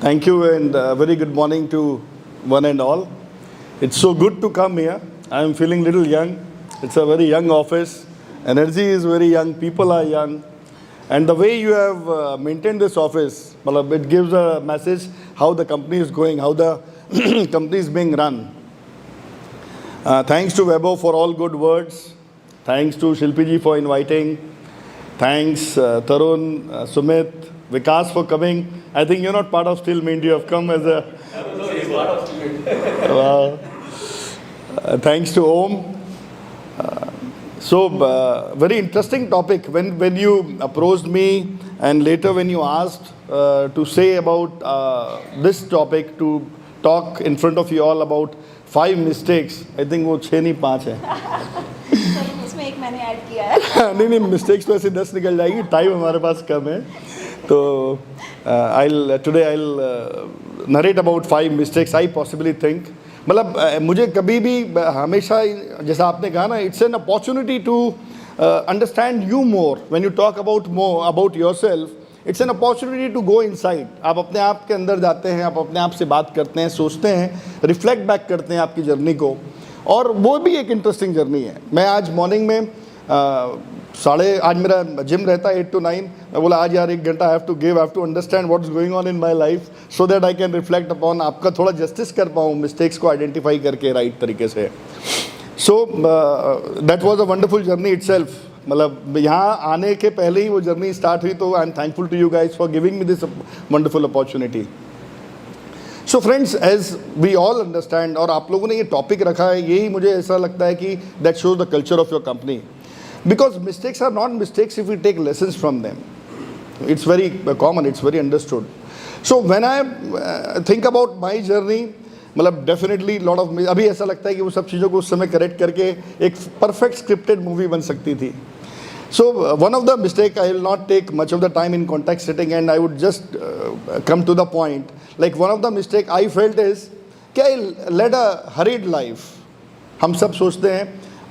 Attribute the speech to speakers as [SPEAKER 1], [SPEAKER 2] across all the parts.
[SPEAKER 1] Thank you and very good morning to one and all. It's so good to come here. I am feeling little young. It's a very young office. Energy is very young. People are young. And the way you have maintained this office, it gives a message how the company is going, how the company is being run. Thanks to Webo for all good words. Thanks to Shilpi ji for inviting. Thanks Tarun, Sumit, Vikas for coming. I think you're not part of Steel Mint. You have come as a...
[SPEAKER 2] No, he's part of Steel Mint.
[SPEAKER 1] Thanks to Om. Very interesting topic. When you approached me and later when you asked to say about this topic, to talk in front of you all about 5 mistakes, I think वो 6 नहीं 5 है.
[SPEAKER 3] इसमें एक मैंने add किया है.
[SPEAKER 1] नहीं mistakes तो ऐसे 10 निकल जाएगी. टाइम हमारे पास कम है. तो today I'll narrate about 5 mistakes I possibly think. मुझे कभी भी हमेशा जैसा आपने कहा ना, it's an opportunity to understand you more. When you talk about more about yourself, it's an opportunity to go inside. आप अपने आप के अंदर जाते हैं, आप अपने आप से बात करते हैं, सोचते हैं, रिफ्लेक्ट बैक करते हैं आपकी जर्नी को, और वो भी एक इंटरेस्टिंग जर्नी है. मैं आज मॉर्निंग में आज मेरा जिम रहता है 8 to 9. मैं बोला आज यार 1 घंटा have to understand what's going on in my life so that I can reflect upon, आपका थोड़ा जस्टिस कर पाऊँ, मिस्टेक्स को आइडेंटिफाई करके राइट तरीके से. So that was a wonderful journey itself. यहाँ आने के पहले ही वो जर्नी स्टार्ट हुई. तो I am thankful to you guys for giving me this wonderful opportunity. So friends, as we all understand, और आप लोगों ने ये टॉपिक रखा है, यही मुझे ऐसा लगता है कि that shows the culture of your company. Because mistakes are not mistakes if we take lessons from them. It's very common, it's very understood. So when I think about my journey, definitely lot of, अभी ऐसा लगता है कि वो सब चीज़ों को उस समय करेक्ट करके एक perfect scripted movie बन सकती थी. So one of the mistake, I will not take much of the time in context setting and I would just come to the point. Like one of the mistake I felt is कि I led a hurried life. हम सब सोचते हैं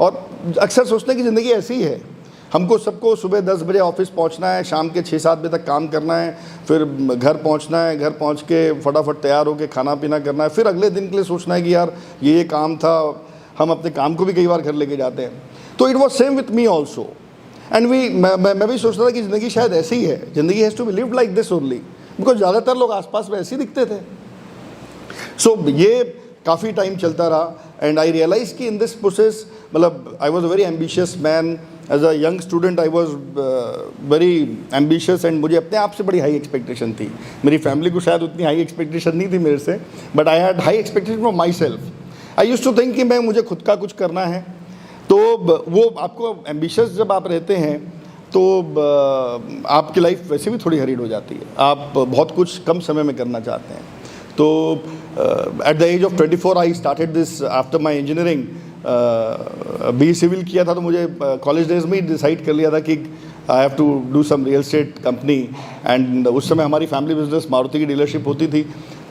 [SPEAKER 1] और अक्सर सोचते हैं कि ज़िंदगी ऐसी है. हमको सबको सुबह 10 बजे ऑफिस पहुंचना है, शाम के 6-7 बजे तक काम करना है, फिर घर पहुंचना है, घर पहुंच के फटाफट तैयार होकर खाना पीना करना है, फिर अगले दिन के लिए सोचना है कि यार ये काम था. हम अपने काम को भी कई बार घर लेके जाते हैं. तो it was same with me also. And मैं भी सोचता था कि ज़िंदगी शायद ऐसी ही है. ज़िंदगी has to be lived like this only, because ज़्यादातर लोग आसपास में ऐसे ही दिखते थे. सो ये काफ़ी टाइम चलता रहा. एंड आई रियलाइज कि in this process, I was a very ambitious man. As a young student I was very ambitious and मुझे अपने आप से बड़ी हाई एक्सपेक्टेशन थी. मेरी फैमिली को शायद उतनी हाई एक्सपेक्टेशन नहीं थी मेरे से, but I had high expectation from my self. I used to think कि मुझे खुद का कुछ करना है. तो वो आपको एम्बिशियस जब आप रहते हैं तो आपकी लाइफ वैसे भी थोड़ी हरीड हो जाती है. आप बहुत कुछ कम समय में करना चाहते हैं. तो at the age of 24 I started this after my engineering. B civil किया था, तो मुझे कॉलेज डेज में ही डिसाइड कर लिया था कि I have to do some real estate company. And उस समय हमारी फैमिली बिजनेस मारुति की डीलरशिप होती थी.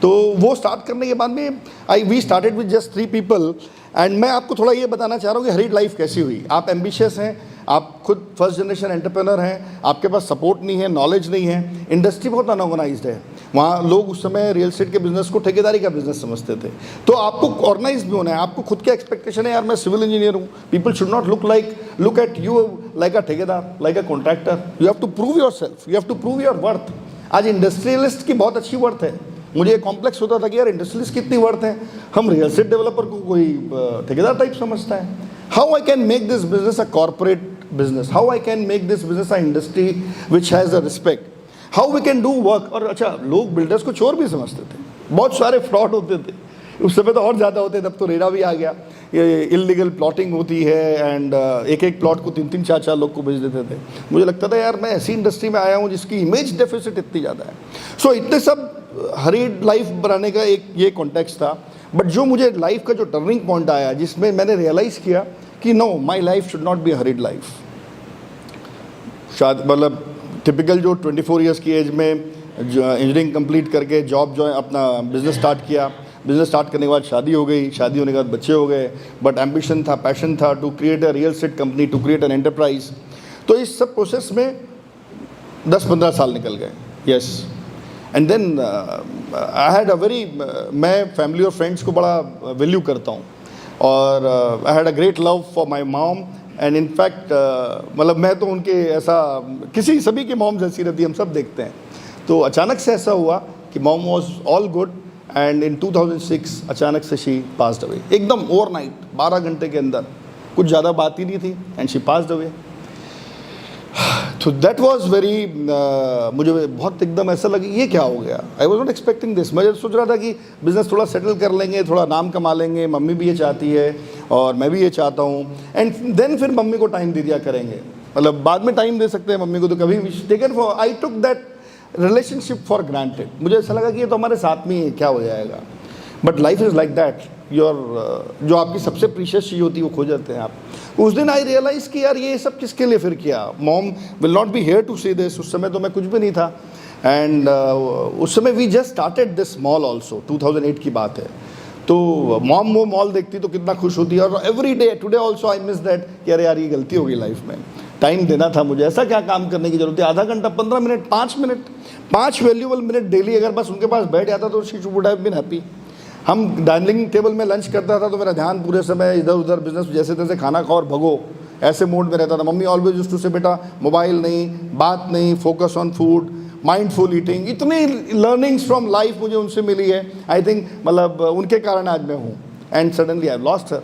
[SPEAKER 1] तो वो स्टार्ट करने के बाद में we started with just 3 people. And मैं आपको थोड़ा ये बताना चाह रहा हूँ कि हरीड लाइफ कैसी हुई. आप एम्बिशियस हैं, आप खुद फर्स्ट जनरेशन एंटरप्रेन्योर हैं, आपके पास सपोर्ट नहीं है, नॉलेज नहीं है, इंडस्ट्री बहुत अनऑर्गेनाइज्ड है. वहाँ लोग उस समय रियल एस्टेट के बिजनेस को ठेकेदारी का बिजनेस समझते थे. तो आपको ऑर्गेनाइज भी होना है. आपको खुद के एक्सपेक्टेशन है, यार मैं सिविल इंजीनियर हूँ, people should not look at you like a ठेकेदार, like a contractor. You have to prove yourself, you have to prove your worth. आज इंडस्ट्रियलिस्ट की बहुत अच्छी वर्थ है. मुझे कॉम्प्लेक्स होता था कि यार इंडस्ट्रियलिस्ट कितनी वर्थ है, हम रियल एस्टेट डेवलपर को कोई ठेकेदार टाइप समझता है. How I can make this business a corporate business, how I can make this business an industry which has a respect, how we can do work. और अच्छा, लोग बिल्डर्स को चोर भी समझते थे, बहुत सारे फ्रॉड होते थे. उस समय तो और ज़्यादा होते, तब तो रेरा भी आ गया. ये इलीगल प्लॉटिंग होती है एंड एक प्लॉट को 3-3, 4-4 लोग को बेच देते थे. मुझे लगता था यार मैं ऐसी इंडस्ट्री में आया हूँ जिसकी इमेज डेफिसिट इतनी ज़्यादा है. सो इतने सब हरीड लाइफ बनाने का एक ये कॉन्टेक्स्ट था. बट जो मुझे लाइफ का जो टर्निंग पॉइंट आया, जिसमें मैंने रियलाइज़ किया कि no, my life should not be hurried life. शायद टिपिकल जो 24 ईयर्स की एज में इंजीनियरिंग कंप्लीट करके जॉब जो है अपना बिज़नेस स्टार्ट किया. बिज़नेस स्टार्ट करने के बाद शादी हो गई, शादी होने के बाद बच्चे हो गए. बट एम्बिशन था, पैशन था to create a real estate company, to create an enterprise. तो इस सब प्रोसेस में 10-15 साल निकल गए. Yes. And then I had a very, मैं फैमिली और फ्रेंड्स को बड़ा वैल्यू करता हूँ, और I had a great love for my mom, and in fact मतलब मैं तो उनके ऐसा, किसी सभी की मॉम जैसी रहती है, हम सब देखते हैं। तो अचानक से ऐसा हुआ कि mom was all good, and in 2006 अचानक से शी पास्ड अवे, एकदम ओवरनाइट, 12 घंटे के अंदर, कुछ ज़्यादा बात ही नहीं थी, एंड शी पास्ड अवे। तो दैट वॉज वेरी, मुझे बहुत एकदम ऐसा लगा ये क्या हो गया, I was not expecting this. मैं सोच रहा था कि बिज़नेस थोड़ा सेटल कर लेंगे, थोड़ा नाम कमा लेंगे, मम्मी भी ये चाहती है और मैं भी ये चाहता हूँ, एंड देन फिर मम्मी को टाइम दे दिया करेंगे, मतलब बाद में टाइम दे सकते हैं मम्मी को, तो कभी taken for, I took that relationship for granted. मुझे ऐसा लगा कि ये तो हमारे साथ में ही है, क्या हो जाएगा। But life is like that, your जो आपकी सबसे प्रीशियस चीज़ होती है वो खो जाते हैं आप। उस दिन आई रियलाइज़ कि यार ये सब किसके लिए फिर किया, mom will not be here to see this. उस समय तो मैं कुछ भी नहीं था, एंड उस समय we just started this mall also, 2008 की बात है। तो मॉम वो मॉल देखती तो कितना खुश होती है, और every day today also I miss that कि अरे यार ये गलती हो गई लाइफ में, टाइम देना था मुझे, ऐसा क्या काम करने की जरूरत है, आधा घंटा, 15 minute, 5 minute, 5 valuable minute daily अगर बस उनके पास बैठ जाता तो she would have been happy. हम डाइनिंग टेबल में लंच करता था तो मेरा ध्यान पूरे समय इधर उधर, बिजनेस जैसे तैसे खाना खाओ और भगो, ऐसे मूड में रहता था। मम्मी ऑलवेज यूज्ड टू से बेटा मोबाइल नहीं, बात नहीं, focus on food, mindful eating. इतनी लर्निंग्स फ्रॉम लाइफ मुझे उनसे मिली है, आई थिंक मतलब उनके कारण आज मैं हूँ। And suddenly I lost her.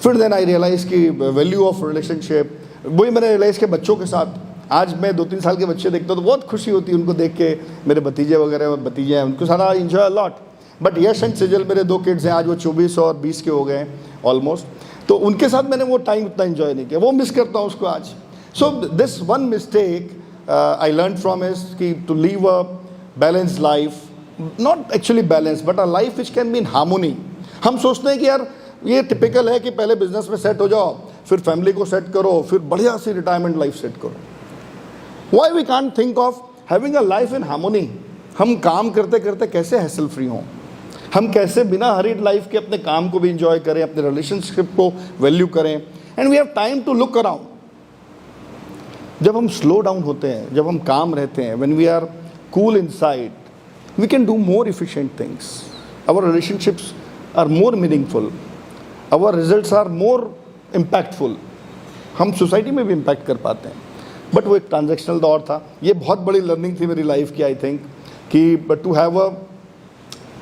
[SPEAKER 1] फिर देन आई रियलाइज़ की वैल्यू ऑफ रिलेशनशिप, वही मैंने रियलाइज़ किया बच्चों के साथ। आज मैं 2-3 साल के बच्चे देखता हूँ तो बहुत खुशी होती है उनको देख के, मेरे भतीजे वगैरह और भतीजे हैं, उनको सारा enjoy lot. But Yash and sizzle मेरे 2 किड्स हैं, आज वो 24 और 20 के हो गए हैं ऑलमोस्ट, तो उनके साथ मैंने वो टाइम उतना इन्जॉय नहीं किया, वो मिस करता हूँ उसको आज। So this one mistake I learn from is कि to live a balance life, not actually balance but a life which can be in harmony. हम सोचते हैं कि यार ये टिपिकल है कि पहले बिजनेस में सेट हो जाओ, फिर फैमिली को सेट करो, फिर बढ़िया सी रिटायरमेंट लाइफ सेट करो। Why we can't think of having a life in harmony? हम काम करते करते कैसे हैसल फ्री हों, हम कैसे बिना हरीड लाइफ के अपने काम को भी इंजॉय करें, अपने रिलेशनशिप को वैल्यू करें, and we have time to look around. जब हम स्लो डाउन होते हैं, जब हम काम रहते हैं, when we are cool inside, we can do more efficient things, our relationships are more meaningful, our results are more impactful, हम सोसाइटी में भी इम्पैक्ट कर पाते हैं। बट वो एक ट्रांजैक्शनल दौर था, ये बहुत बड़ी लर्निंग थी मेरी लाइफ की, आई थिंक, कि बट टू हैव अ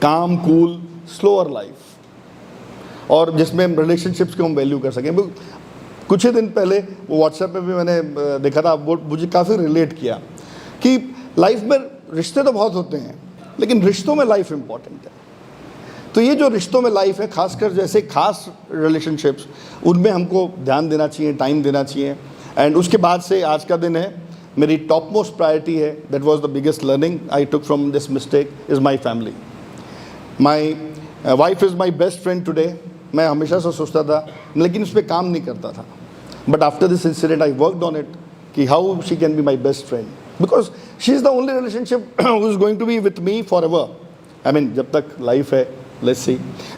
[SPEAKER 1] काम, कूल, स्लोअर लाइफ, और जिसमें रिलेशनशिप्स को हम वैल्यू कर सकें। कुछ ही दिन पहले वो व्हाट्सएप पे भी मैंने देखा था, वो मुझे काफ़ी रिलेट किया कि लाइफ में रिश्ते तो बहुत होते हैं, लेकिन रिश्तों में लाइफ इम्पॉर्टेंट है। तो ये जो रिश्तों में लाइफ है, खासकर जैसे खास रिलेशनशिप्स, उनमें हमको ध्यान देना चाहिए, टाइम देना चाहिए। एंड उसके बाद से आज का दिन है, मेरी टॉप मोस्ट प्रायोरिटी है, that was the biggest learning I took from this mistake, is my family. My wife is my best friend today. मैं हमेशा से सोचता था, लेकिन उस पर काम नहीं करता था, but after this incident I worked on it कि how she can be my best friend, because she is the only relationship who is going to be with me forever. I mean जब तक life है, let's see.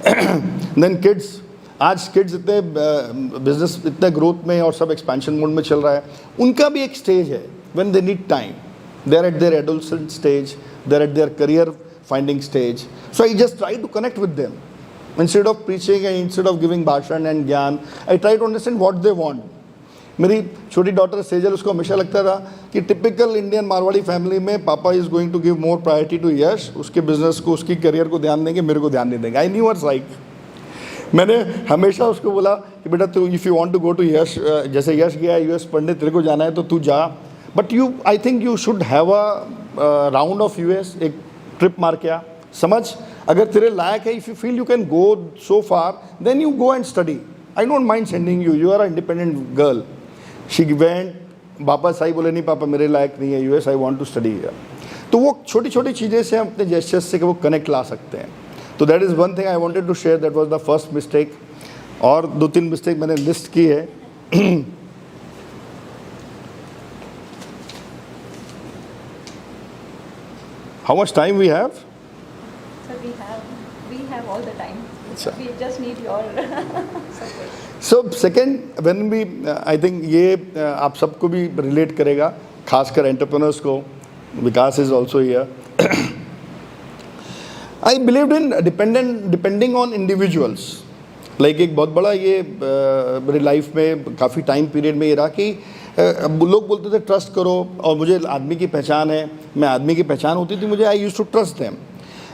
[SPEAKER 1] Then kids, आज kids इतने business इतने growth में और सब expansion mode में चल रहा है, उनका भी एक स्टेज है when they need time, they are at their adolescent stage, they are at their career finding stage. So I just try to connect with them instead of preaching and instead of giving भाषण and ज्ञान, I try to understand what they want. मेरी छोटी daughter Sejal, उसको हमेशा लगता था कि typical Indian Marwari family में papa is going to give more priority to Yash, उसके बिजनेस को, उसकी करियर को ध्यान देंगे, मेरे को ध्यान नहीं देंगे। I knew her psych. मैंने हमेशा उसको बोला कि बेटा तू if you want to go to Yash, जैसे यश गया यूएस पढ़ने, तेरे को जाना है तो तू जा, but you I think you should have a round of US, एक ट्रिप मार के आ, समझ, अगर तेरे लायक है, if you feel you can go so far, then you go and study, I don't mind sending you, you are a independent girl. She went, वापस आई, बोले नहीं पापा मेरे लायक नहीं है US, I want to study here. तो वो छोटी छोटी चीज़ें से हम अपने जेस्चर्स से वो कनेक्ट ला सकते हैं। तो that is one thing I wanted to share, that was the first mistake. और 2-3 मिस्टेक मैंने लिस्ट की है। How much time we have?
[SPEAKER 3] So we have all the time.
[SPEAKER 1] अच्छा।
[SPEAKER 3] We just need your support.
[SPEAKER 1] So second, when we, I think ये आप सबको भी relate करेगा, खासकर एंटरप्रेन्योर्स को, Vikas is also here. I believe in depending on individuals. Like एक बहुत बड़ा ये मेरी लाइफ में काफ़ी टाइम पीरियड में ये रहा कि लोग बोलते थे ट्रस्ट करो, और मुझे आदमी की पहचान है, मैं आदमी की पहचान होती थी मुझे, I use to trust them,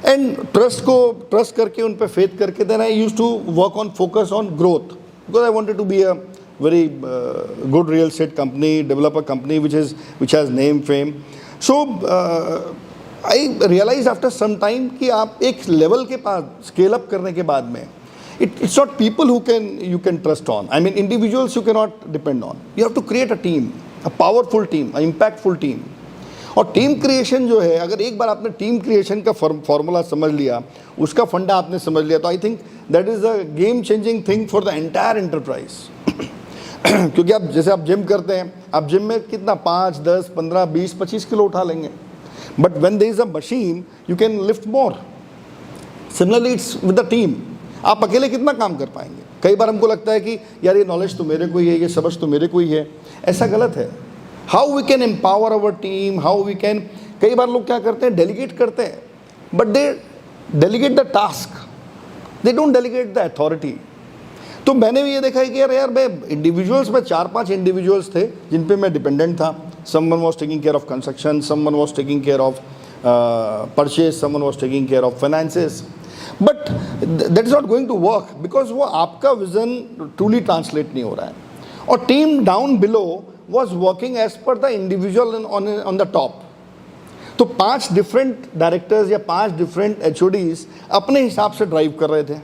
[SPEAKER 1] and trust करके उन पर फेथ करके then I use to work on focus on growth, because I wanted to be a very good real estate company, developer company which has name, fame. So I realized after some time कि आप एक level के पास scale up करने के बाद में it's not people who you can trust on. I mean individuals you cannot depend on. You have to create a team, a powerful team, a impactful team. और team creation जो है, अगर एक बार आपने टीम क्रिएशन का formula समझ लिया, उसका फंडा आपने समझ लिया, तो I think that is a game changing thing for the entire enterprise. क्योंकि आप जैसे आप जिम करते हैं, आप जिम में कितना 5, 10, 15, 20, 25 किलो उठा लेंगे, but when there is a machine you can lift more. Similarly it's with the team, आप अकेले कितना काम कर पाएंगे। कई बार हमको लगता है कि यार ये नॉलेज तो मेरे को ही है, ये समझ तो मेरे को ही है, ऐसा गलत है। How we can empower our team, how we can, कई बार लोग क्या करते हैं, डेलीगेट करते हैं, but they delegate the task, they don't delegate the authority. तो मैंने भी ये देखा है कि यार मैं इंडिविजुअल्स में 4-5 इंडिविजुअल्स थे जिन पे मैं डिपेंडेंट था। Someone was taking care of construction, someone was taking care of purchase, someone was taking care of finances, but that is not going to work because वो आपका विजन ट्रूली ट्रांसलेट नहीं हो रहा है। और team down below was working as per the individual on the top. तो 5 different directors या 5 different HODs अपने हिसाब से ड्राइव कर रहे थे।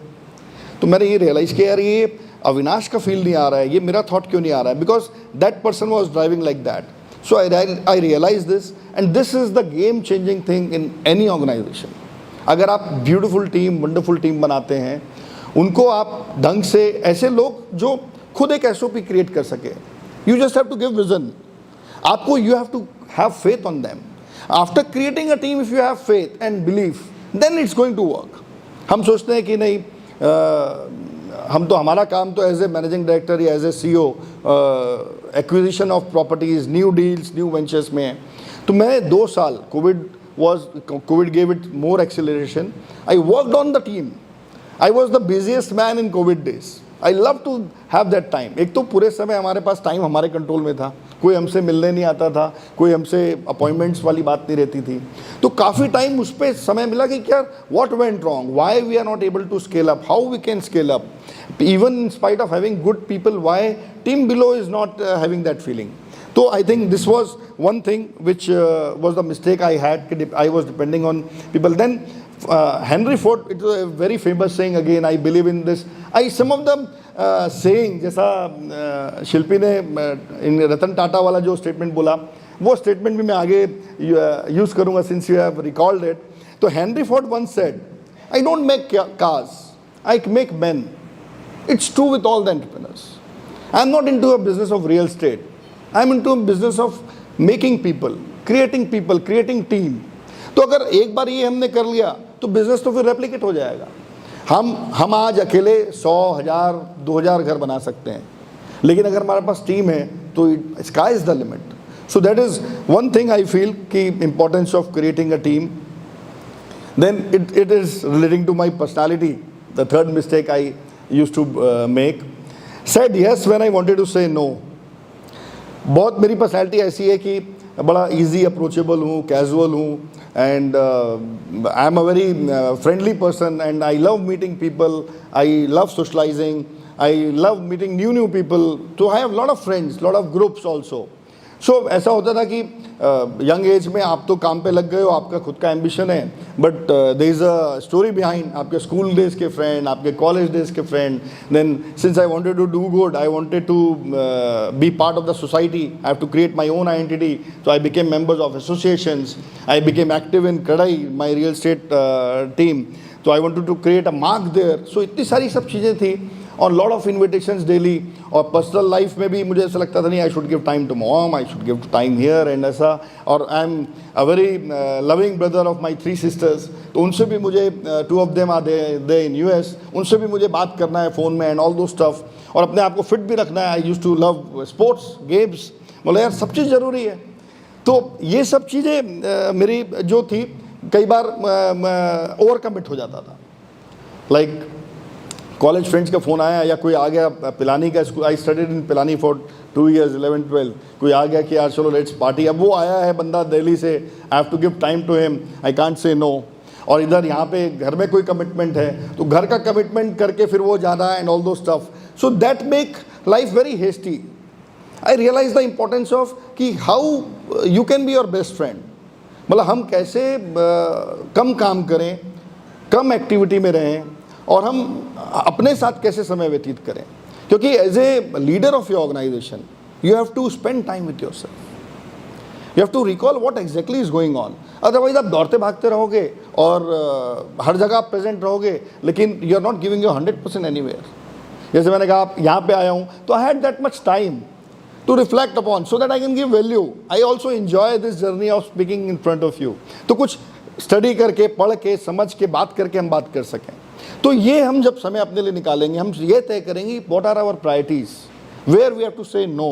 [SPEAKER 1] तो मैंने ये रियलाइज़ किया यार ये अविनाश का फील नहीं आ रहा है, ये मेरा थॉट क्यों नहीं आ रहा है, because that person was driving like that. So I realise this, and this is the game changing thing in any organisation. अगर आप ब्यूटीफुल टीम, वंडरफुल टीम बनाते हैं, उनको आप ढंग से, ऐसे लोग जो खुद एक SOP क्रिएट कर सके, you just have to give vision, आपको you have to have faith on them. After creating a team, if you have faith and belief, then it's going to work. हम सोचते हैं कि नहीं, हम तो, हमारा काम तो एज ए मैनेजिंग डायरेक्टर या as a CEO acquisition of properties, new deals, new ventures में है। तो मैं 2 साल, Covid gave it more acceleration, I worked on the team, I was the busiest man in Covid days. I love to have that time. एक तो पूरे समय हमारे पास टाइम हमारे कंट्रोल में था, कोई हमसे मिलने नहीं आता था, कोई हमसे अपॉइंटमेंट्स वाली बात नहीं रहती थी, तो काफ़ी टाइम उस पर समय मिला कि क्या, what went wrong, why we are not able to scale up, how we can scale up, even in spite of having good people, why team below is not having that feeling. So I think this was one thing which was the mistake I had. I was depending on people. Then Henry Ford, it was a very famous saying. Again, I believe in this. Some of them saying, जैसा शिल्पी ने इन रतन टाटा वाला जो statement बोला, वो statement भी मैं आगे use करूँगा since you have recalled it. तो Henry Ford once said, I don't make cars, I make men. It's true with all the entrepreneurs. I'm not into a business of real estate. I'm into a business of making people, creating team. तो अगर एक बार ये हमने कर लिया तो business तो फिर रेप्लिकेट हो जाएगा। हम आज अकेले 100, 1000, 2000 घर बना सकते हैं, लेकिन अगर हमारे पास टीम है तो sky is the limit. So that is one thing I feel कि importance of creating a team. Then it is relating to my personality, the third mistake I use to make, said yes when I wanted to say no. बहुत मेरी personality ऐसी है कि बड़ा easy approachable हूँ, casual हूँ, and I am a very friendly person, and I love meeting people, I love socialising, I love meeting new people, तो I have lot of friends, lot of groups also. So ऐसा होता था कि young age में आप तो काम पे लग गए हो, आपका खुद का एम्बिशन है, but there is a story behind, आपके स्कूल डेज के फ्रेंड, आपके कॉलेज डेज के friend. Then since I wanted to do good, I wanted to be part of the society, I have to create my own identity, so I became members of associations, I became active in कड़ाई, my real estate team, तो I wanted to create a mark there. So इतनी सारी सब चीज़ें थी, और lot of invitations daily. और personal life में भी मुझे ऐसा लगता था नहीं, I should give time to mom, I should give time here and ऐसा। और I am a very loving brother of my 3 sisters, तो उनसे भी मुझे 2 of them are they in US, उनसे भी मुझे बात करना है फ़ोन में एंड ऑल दो स्टफ, और अपने आप को फिट भी रखना है। I use to love sports games, बोले यार सब चीज़ ज़रूरी है। तो ये सब चीज़ें मेरी जो थी, कई बार ओवर कमिट हो जाता था। लाइक कॉलेज फ्रेंड्स का फ़ोन आया या कोई आ गया पिलानी का, school I studied in Pilani for 2 years 11-12, कोई आ गया कि यार चलो लेट्स पार्टी, अब वो आया है बंदा दिल्ली से, I have to give time to him, I can't say no. और इधर यहाँ पे घर में कोई कमिटमेंट है तो घर का कमिटमेंट करके फिर वो जाना and all those stuff, so that make life very hasty. I realise the importance of कि how you can be your best friend, मतलब हम कैसे कम काम करें, कम एक्टिविटी में रहें और हम अपने साथ कैसे समय व्यतीत करें, क्योंकि as a leader of your organisation you have to spend time with yourself, you have to recall what exactly is going on. Otherwise आप दौड़ते भागते रहोगे और हर जगह आप प्रेजेंट रहोगे लेकिन you are not giving your 100% anywhere. जैसे मैंने कहा आप यहाँ पे आया हूँ तो I had that much time to reflect upon so that I can give value. I also enjoy this journey of speaking in front of you. तो कुछ स्टडी करके, पढ़ के, समझ के, बात करके हम बात कर सकें। तो ये हम जब समय अपने लिए निकालेंगे, हम ये तय करेंगे what are our priorities, where we have to say no,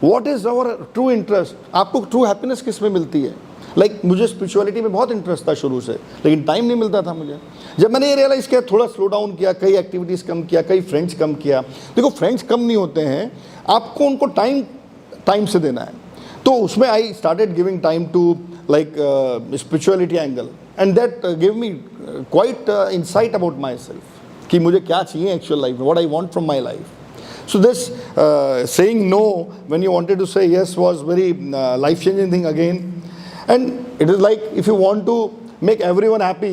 [SPEAKER 1] what is our true interest। आपको true happiness किस में मिलती है? लाइक मुझे स्पिरिचुअलिटी में बहुत इंटरेस्ट था शुरू से, लेकिन टाइम नहीं मिलता था मुझे। जब मैंने ये रियलाइज़ किया, थोड़ा स्लो डाउन किया, कई एक्टिविटीज़ कम किया, कई फ्रेंड्स कम किया। देखो फ्रेंड्स कम नहीं होते हैं, आपको उनको टाइम से देना है। तो उसमें I started giving time to like spirituality angle and that give me quite insight about myself कि मुझे क्या चाहिए एक्चुअल लाइफ में, what I want from my life. So this saying no when you wanted to say yes was very life-changing thing again, and it is like if you want to make everyone happy,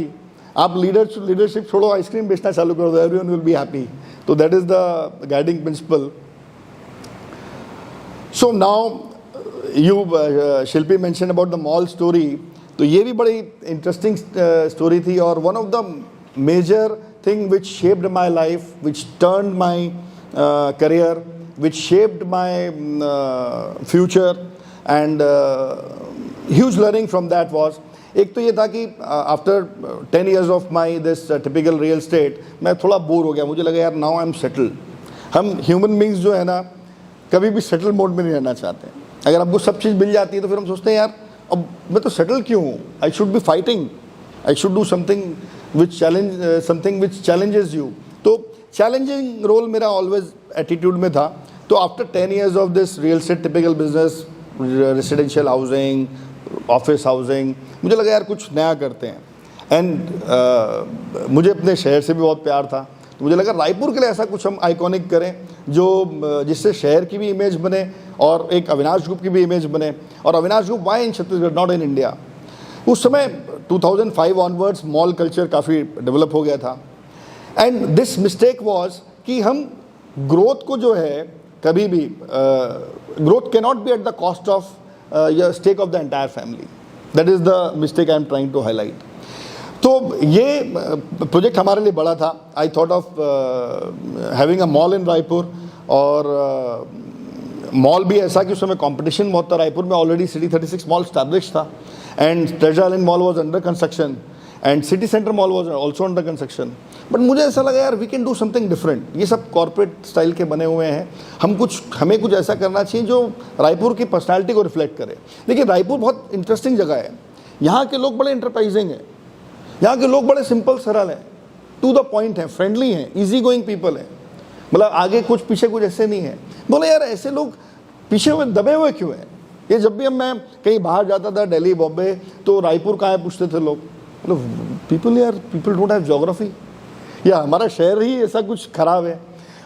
[SPEAKER 1] आप leadership छोड़ो, ice cream बेचना चालू कर दो, everyone will be happy. So that is the guiding principle. So now you Shilpi mentioned about the mall story, तो ये भी बड़ी interesting story थी और one of the major thing which shaped my life, which turned my career, which shaped my future and huge learning from that was, एक तो ये था कि after 10 years of my this typical real estate मैं थोड़ा bore हो गया, मुझे लगा यार नाउ आई एम सेटल्ड। हम ह्यूमन बींग्स जो है ना कभी भी सेटल मोड में नहीं रहना चाहते। अगर आपको सब चीज़ मिल जाती है तो फिर हम सोचते हैं यार अब मैं तो सेटल क्यों हूँ, I should be fighting, I should do something which challenges you. तो चैलेंजिंग रोल मेरा ऑलवेज एटीट्यूड में था। तो after 10 years of this real estate typical business, residential housing, office housing, मुझे लगा यार कुछ नया करते हैं। एंड मुझे अपने शहर से भी बहुत प्यार था, तो मुझे लगा रायपुर के लिए ऐसा कुछ हम आइकॉनिक करें जो जिससे शहर की भी इमेज बने और एक अविनाश ग्रुप की भी इमेज बने। और Avinash group why in Chhattisgarh, not in India. उस समय 2005 ऑनवर्ड्स मॉल कल्चर काफ़ी डेवलप हो गया था। एंड दिस मिस्टेक वॉज कि हम ग्रोथ को जो है कभी भी growth can not be at the cost of your stake of the entire family. That is the mistake I am trying to highlight. तो ये प्रोजेक्ट हमारे लिए बड़ा था। I thought of having a mall in Raipur, और mall भी ऐसा कि उस समय कॉम्पिटिशन बहुत था। रायपुर में ऑलरेडी सिटी 36 मॉल स्टैब्लिश था and treasure island mall was under construction and city centre mall was also under construction. But मुझे ऐसा लगा यार we can do something different. ये सब कॉर्पोरेट स्टाइल के बने हुए हैं, हमें कुछ ऐसा करना चाहिए जो रायपुर की पर्सनैलिटी को रिफ्लेक्ट करे। देखिए रायपुर बहुत इंटरेस्टिंग जगह है, यहाँ के लोग बड़े इंटरप्राइजिंग हैं, यहाँ के लोग बड़े सिंपल सरल हैं, टू द पॉइंट हैं, फ्रेंडली हैं, ईजी गोइंग पीपल हैं। मतलब आगे कुछ पीछे कुछ ऐसे नहीं है। बोले यार ऐसे लोग पीछे हुए दबे हुए क्यों हैं? ये जब भी मैं कहीं बाहर जाता था, दिल्ली बॉम्बे, तो रायपुर कहाँ है पूछते थे लोग। मतलब पीपल डोंट हैव ज्योग्राफी, या हमारा शहर ही ऐसा कुछ खराब है।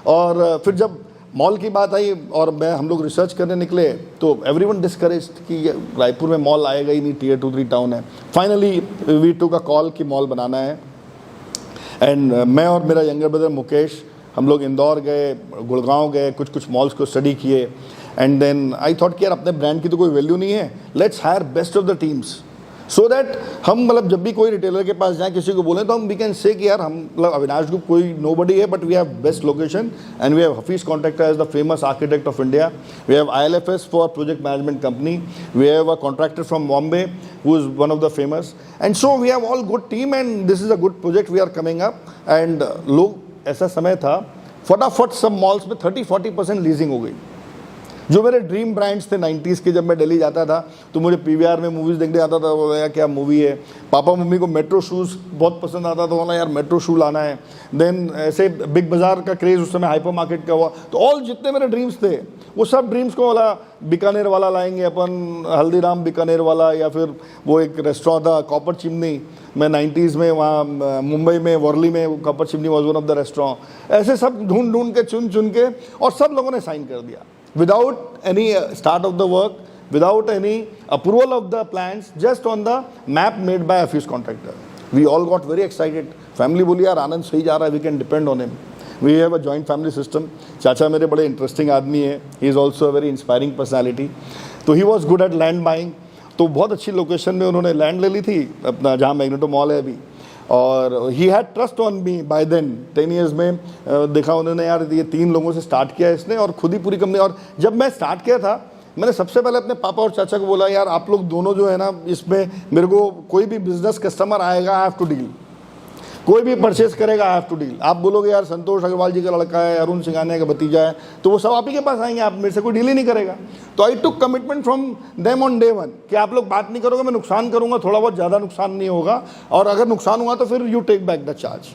[SPEAKER 1] और फिर जब मॉल की बात आई और हम लोग रिसर्च करने निकले तो एवरीवन डिस्करेज्ड कि रायपुर में मॉल आएगा ही नहीं, Tier 2-3 टाउन है। Finally we took a call कि मॉल बनाना है। एंड मैं और मेरा यंगर ब्रदर मुकेश, हम लोग इंदौर गए, गुड़गांव गए, कुछ मॉल्स को स्टडी किए। एंड देन आई थॉट कि यार अपने ब्रांड की तो कोई वैल्यू नहीं है, let's hire best of the teams, so that हम मतलब जब भी कोई रिटेलर के पास जाएँ, किसी को बोलें तो हम वी कैन से कि यार हम मतलब अविनाश ग्रुप कोई नोबडी है, but we have best location and we have Hafeez contractor as the famous architect of India, we have ILFS for project management company, we have a contractor from Bombay who is one of the famous, and so we have all good team and this is a good project, we are coming up. And लोग, ऐसा समय था फटाफट सब malls में 30-40% leasing हो गई। जो मेरे ड्रीम ब्रांड्स थे 90s के, जब मैं दिल्ली जाता था तो मुझे PVR में मूवीज़ देखने आता था, बोला यार क्या मूवी है। पापा मम्मी को मेट्रो शूज़ बहुत पसंद आता था, बोला यार मेट्रो शू लाना है। देन ऐसे बिग बाज़ार का क्रेज़ उस समय हाइपर मार्केट का हुआ, तो ऑल जितने मेरे ड्रीम्स थे वो सब ड्रीम्स को बोला बीकानेर वाला लाएंगे अपन, हल्दीराम बीकानेर वाला, या फिर वो एक रेस्टोरेंट था कॉपर चिमनी, मैं 90s में वहाँ मुंबई में वर्ली में copper chimney was one of the restaurant. ऐसे सब ढूंढ ढूंढ के चुन के और सब लोगों ने साइन कर दिया without any start of the work, without any approval of the plans, just on the map made by a fuse contractor. We all got very excited. Family बोली यार आनंद सही जा रहा है, we can depend on him. We have a joint family system. चाचा मेरे बड़े interesting आदमी है, he is also a very inspiring personality. तो he was good at land buying. तो बहुत अच्छी लोकेशन में उन्होंने लैंड ले ली थी अपना, जहाँ मैग्नेटो मॉल है अभी, और he had trust on me by then. 10 years में देखा उन्होंने यार ये 3 लोगों से स्टार्ट किया इसने और खुद ही पूरी कंपनी। और जब मैं स्टार्ट किया था मैंने सबसे पहले अपने पापा और चाचा को बोला यार आप लोग दोनों जो है ना, इसमें मेरे को कोई भी बिजनेस कस्टमर आएगा आई हैव टू डील, कोई भी परचेस करेगा आई हैव टू डील। आप बोलोगे यार संतोष अग्रवाल जी का लड़का है, अरुण सिंघानिया का भतीजा है, तो वो सब आप ही के पास आएंगे, आप मेरे से कोई डील ही नहीं करेगा। तो I took commitment from them on day 1 कि आप लोग बात नहीं करोगे, मैं नुकसान करूंगा, थोड़ा बहुत ज़्यादा नुकसान नहीं होगा, और अगर नुकसान हुआ तो फिर you take back the charge.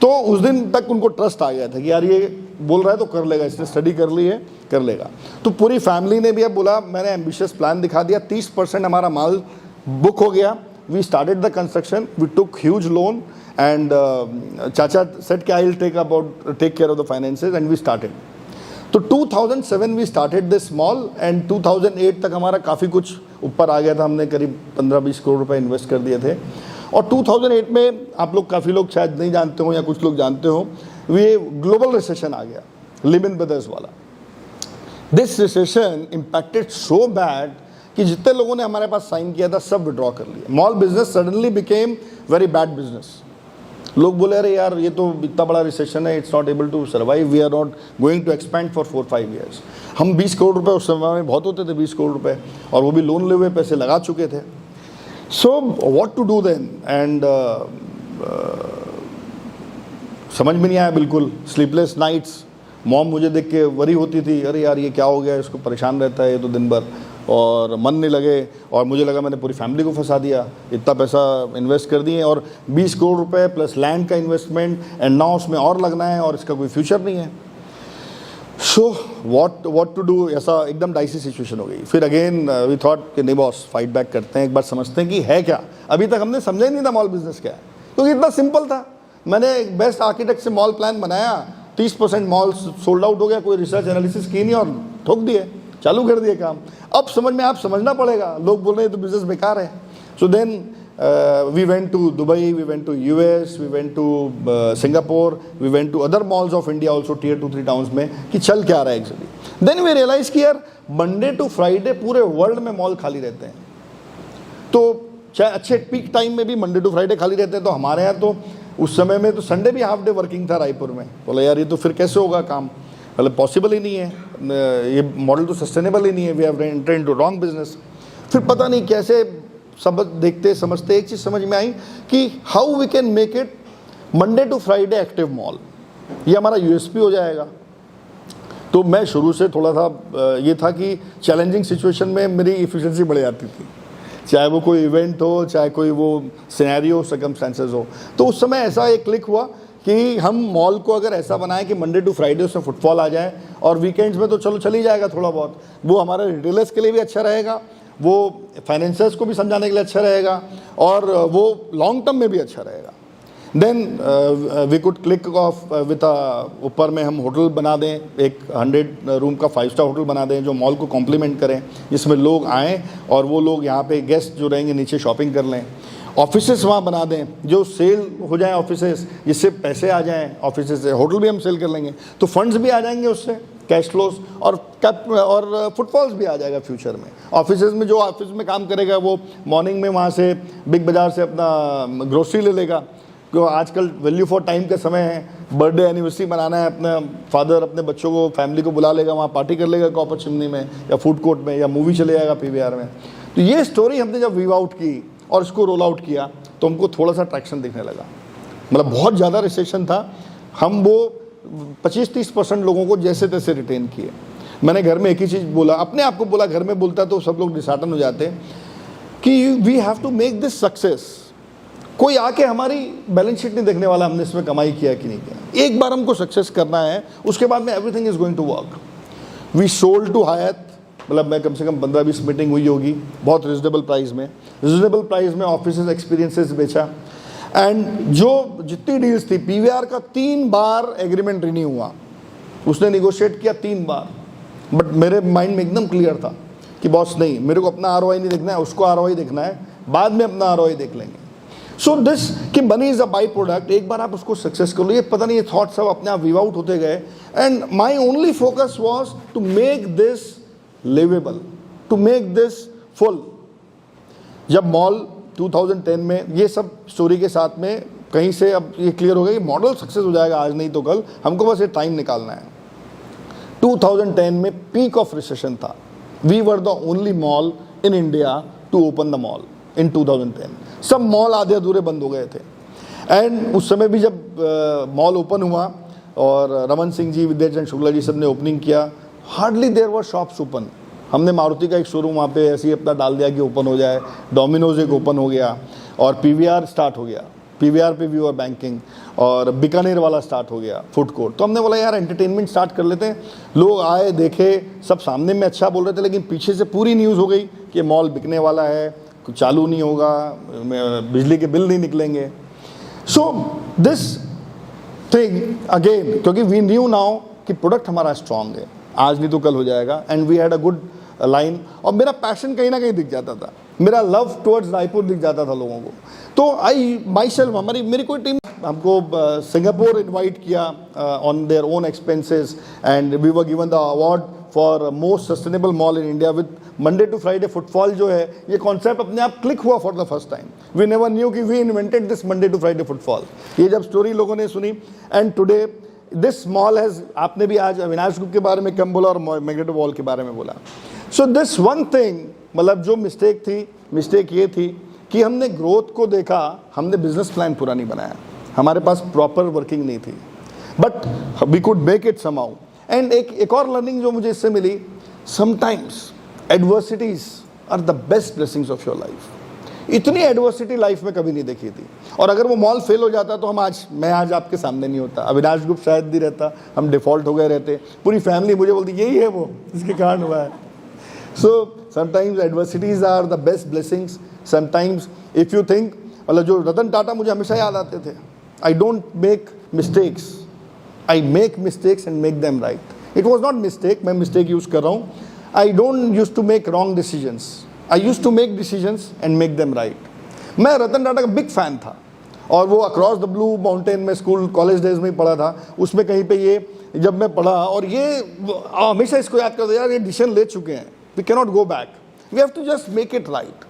[SPEAKER 1] तो उस दिन तक उनको ट्रस्ट आ गया था कि यार ये बोल रहा है तो कर लेगा, इसने स्टडी कर ली है, कर लेगा। तो पूरी फैमिली ने भी अब बोला, मैंने एम्बिशियस प्लान दिखा दिया, 30% हमारा माल बुक हो गया। We started the construction, we took huge loan and चाचा सेड कि I will take care of the finances and we started. तो 2007 we started this mall and 2008 तक हमारा काफ़ी कुछ ऊपर आ गया था, हमने करीब 15-20 करोड़ रुपए इन्वेस्ट कर दिए थे। और 2008 में आप लोग काफ़ी लोग शायद नहीं जानते हो या कुछ लोग जानते हो, ये ग्लोबल रिसेशन आ गया, लिमन ब्रदर्स वाला। This recession impacted so bad कि जितने लोगों ने हमारे पास साइन किया था सब विड्रॉ कर लिए। Mall business suddenly became very bad business. लोग बोले अरे यार ये तो इतना बड़ा रिसेशन है, it's not able to survive, we are not going to expand for 4-5 years। हम 20 करोड़ रुपए उस समय में बहुत होते थे, 20 करोड़ रुपए, और वो भी लोन ले हुए पैसे लगा चुके थे। So what to do then, and समझ में नहीं आया बिल्कुल। स्लीपलेस नाइट्स, मॉम मुझे देख के वरी होती थी, अरे यार ये क्या हो गया, इसको परेशान रहता है ये तो दिन भर, और मन नहीं लगे, और मुझे लगा मैंने पूरी फैमिली को फंसा दिया, इतना पैसा इन्वेस्ट कर दिए, और 20 करोड़ रुपए प्लस लैंड का इन्वेस्टमेंट, एंड नाउ उसमें और लगना है, और इसका कोई फ्यूचर नहीं है। सो व्हाट टू डू, ऐसा एकदम डाइसी सिचुएशन हो गई। फिर अगेन वी थॉट कि नहीं बॉस, फाइट बैक करते हैं, एक बार समझते हैं कि है क्या। अभी तक हमने समझा ही नहीं था मॉल बिजनेस क्या है, क्योंकि इतना सिंपल था। मैंने एक बेस्ट आर्किटेक्ट से मॉल प्लान बनाया, 30% मॉल सोल्ड आउट हो गया, कोई रिसर्च एनालिसिस की नहीं, और ठोक दिए, चालू कर दिए काम। अब समझ में, आप समझना पड़ेगा, लोग बोल रहे हैं तो बिजनेस बेकार है। So then we went to Dubai, we went to US, we went to Singapore, we went to other malls of India also, tier 2-3 towns में, कि चल क्या रहा है एक्चुअली। देन वी रियलाइज कि यार मंडे टू फ्राइडे पूरे world में मॉल खाली रहते हैं, तो चाहे अच्छे पीक टाइम में भी मंडे टू फ्राइडे खाली रहते हैं। तो हमारे यहाँ तो उस समय में तो संडे भी हाफ डे वर्किंग था रायपुर में। बोला यार ये तो फिर कैसे होगा काम, मतलब पॉसिबल ही नहीं है, ये मॉडल तो सस्टेनेबल ही नहीं है, we have entered into wrong business. फिर पता नहीं कैसे सब देखते समझते एक चीज़ समझ में आई कि how we can make it Monday to Friday active mall, ये हमारा यूएसपी हो जाएगा। तो मैं शुरू से थोड़ा सा ये था कि चैलेंजिंग सिचुएशन में मेरी इफिशिएंसी बढ़ जाती थी, चाहे वो कोई इवेंट हो, चाहे कोई वो सिनेरियो सर्कमस्टेंसेस हो। तो उस समय ऐसा एक क्लिक हुआ कि हम मॉल को अगर ऐसा बनाएं कि मंडे टू फ्राइडे उसमें फुटफॉल आ जाए, और वीकेंड्स में तो चलो चल ही जाएगा थोड़ा बहुत, वो हमारे रिटेलर्स के लिए भी अच्छा रहेगा, वो फाइनेंसर्स को भी समझाने के लिए अच्छा रहेगा, और वो लॉन्ग टर्म में भी अच्छा रहेगा। Then we could click off with ऊपर में हम होटल बना दें, एक 100 रूम का 5 स्टार होटल बना दें जो मॉल को कॉम्प्लीमेंट करें, जिसमें लोग आएँ और वो लोग यहाँ पे गेस्ट जो रहेंगे नीचे शॉपिंग कर लें। ऑफिसेस वहाँ बना दें जो सेल हो जाए ऑफिसेस, जिससे पैसे आ जाएँ ऑफिसेस से, होटल भी हम सेल कर लेंगे तो फंड्स भी आ जाएंगे उससे, कैश फ्लोज और फुटफॉल्स भी आ जाएगा फ्यूचर में। ऑफिसेज में जो ऑफिस में काम करेगा वो मॉर्निंग में वहाँ से बिग बाज़ार से अपना ग्रोसरी ले लेगा, क्योंकि आजकल वैल्यू फॉर टाइम का समय है, बर्थडे एनिवर्सरी मनाना है, अपना फादर अपने बच्चों को फैमिली को बुला लेगा, वहाँ पार्टी कर लेगा कॉपर चिमनी में या फूड कोर्ट में, या मूवी चले जाएगा PVR में। तो ये स्टोरी हमने जब वीव आउट की और इसको रोल आउट किया तो हमको थोड़ा सा ट्रैक्शन दिखने लगा। मतलब बहुत ज़्यादा रिसेशन था, हम वो 25-30% लोगों को जैसे तैसे रिटेन किए। मैंने घर में एक ही चीज़ बोला, अपने आप को बोला, घर में बोलता तो सब लोग डिसार्टन हो जाते कि we have to make this success. कोई आके हमारी बैलेंस शीट नहीं देखने वाला, हमने इसमें कमाई किया कि नहीं किया। एक बार हमको सक्सेस करना है, उसके बाद में everything is going to work. We sold to Hyatt, मतलब मैं कम से कम 15-20 मीटिंग हुई होगी, बहुत रिजनेबल प्राइस में ऑफिस एक्सपीरियंसेस बेचा। एंड जो जितनी डील्स थी, पीवीआर का 3 बार एग्रीमेंट रिन्यू हुआ, उसने निगोशिएट किया 3 बार। बट मेरे माइंड में एकदम क्लियर था कि बॉस नहीं, मेरे को अपना आरओआई नहीं देखना है, उसको आरओआई देखना है, बाद में अपना आरओआई देख लेंगे। सो दिस कि money is a by product, एक बार आप उसको सक्सेस कर लो, ये पता नहीं ये थॉट सब अपने आप वीव आउट होते गए। And my only focus was to make this liveable, to make this full. जब मॉल 2010 में ये सब स्टोरी के साथ में कहीं से अब ये क्लियर हो गया कि मॉडल सक्सेस हो जाएगा आज नहीं तो कल, हमको बस ये टाइम निकालना है। 2010 में पीक ऑफ रिसेशन था, we were the only mall in India to open the mall in 2010। सब मॉल आधे अधूरे बंद हो गए थे। एंड उस समय भी जब मॉल ओपन हुआ और रमन सिंह जी, विद्याचंद्र शुक्ला जी सब ने ओपनिंग किया, hardly there were shops open. हमने मारुति का एक शोरूम वहाँ पे ऐसे ही अपना डाल दिया कि ओपन हो जाए, डोमिनोज एक ओपन हो गया और पीवीआर स्टार्ट हो गया, पीवीआर पे वी वर बैंकिंग, और बीकानेर वाला स्टार्ट हो गया फूड कोर्ट। तो हमने बोला यार एंटरटेनमेंट स्टार्ट कर लेते हैं। लोग आए, देखे, सब सामने में अच्छा बोल रहे थे, लेकिन पीछे से पूरी न्यूज़ हो गई कि मॉल बिकने वाला है, कुछ चालू नहीं होगा, बिजली के बिल नहीं निकलेंगे। सो दिस थिंग अगेन, क्योंकि वी न्यू नाउ कि प्रोडक्ट हमारा स्ट्रांग है, आज नहीं तो कल हो जाएगा। And we had a good line, और मेरा पैशन कहीं ना कहीं दिख जाता था, मेरा लव टुवर्ड्स रायपुर दिख जाता था लोगों को। तो आई माई सेल्फ, मेरी कोई टीम, हमको सिंगापुर इनवाइट किया on their own expenses, and we were given the award for most sustainable mall in India with Monday to Friday footfall. जो है ये कॉन्सेप्ट अपने आप क्लिक हुआ for the first time. We never knew कि we invented this Monday to Friday footfall. ये जब story लोगों ने सुनी, and today this mall has, आपने भी आज अविनाश ग्रुप के बारे में कम बोला और मैग्नेटो वॉल के बारे में बोला। सो दिस वन थिंग, मतलब जो मिस्टेक ये थी कि हमने ग्रोथ को देखा, हमने बिजनेस प्लान पूरा नहीं बनाया, हमारे पास प्रॉपर वर्किंग नहीं थी, but we could make it somehow. And एक और लर्निंग जो मुझे इससे मिली, sometimes adversities are the best blessings of your life. इतनी एडवर्सिटी लाइफ में कभी नहीं देखी थी, और अगर वो मॉल फेल हो जाता तो मैं आज आपके सामने नहीं होता, अविनाश ग्रुप शायद नहीं रहता, हम डिफॉल्ट हो गए रहते। पूरी फैमिली मुझे बोलती यही है वो, इसके कारण हुआ है। So sometimes adversities are the best blessings. Sometimes if you think, मतलब जो रतन टाटा मुझे हमेशा याद आते थे, I don't make mistakes, I make mistakes and make them right. It was not mistake, मैं मिस्टेक यूज कर रहा हूँ। I don't use to make wrong decisions, I use to make decisions and make them right. मैं रतन टाटा का big fan था, और वो across the blue mountain में स्कूल कॉलेज डेज में ही पढ़ा था, उसमें कहीं पे ये जब मैं पढ़ा, और ये हमेशा इसको याद करता यार, ये डिसीजन ले चुके हैं, we can not go back, we have to just make it right,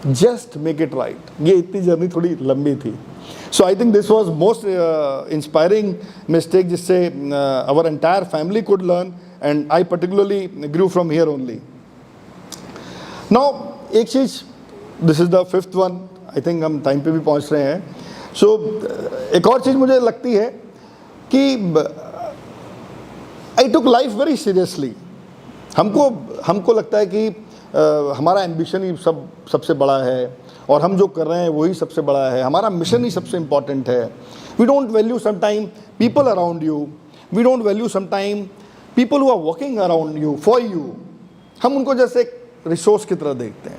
[SPEAKER 1] just make it right. ये इतनी जर्नी थोड़ी लंबी थी। So I think this was most inspiring mistake, जिससे our entire family could learn, and I particularly grew from here only. Now एक चीज़, this is the 5th one, I think हम time पे भी पहुंच रहे हैं। सो एक और चीज़ मुझे लगती है कि आई टुक लाइफ वेरी सीरियसली। हमको लगता है कि हमारा एम्बिशन ही सबसे बड़ा है, और हम जो कर रहे हैं वही सबसे बड़ा है, हमारा मिशन ही सबसे इम्पॉर्टेंट है। We don't value sometime people around you, we don't value sometime people who are working around you for you. हम उनको जैसे एक रिसोर्स की तरह देखते हैं।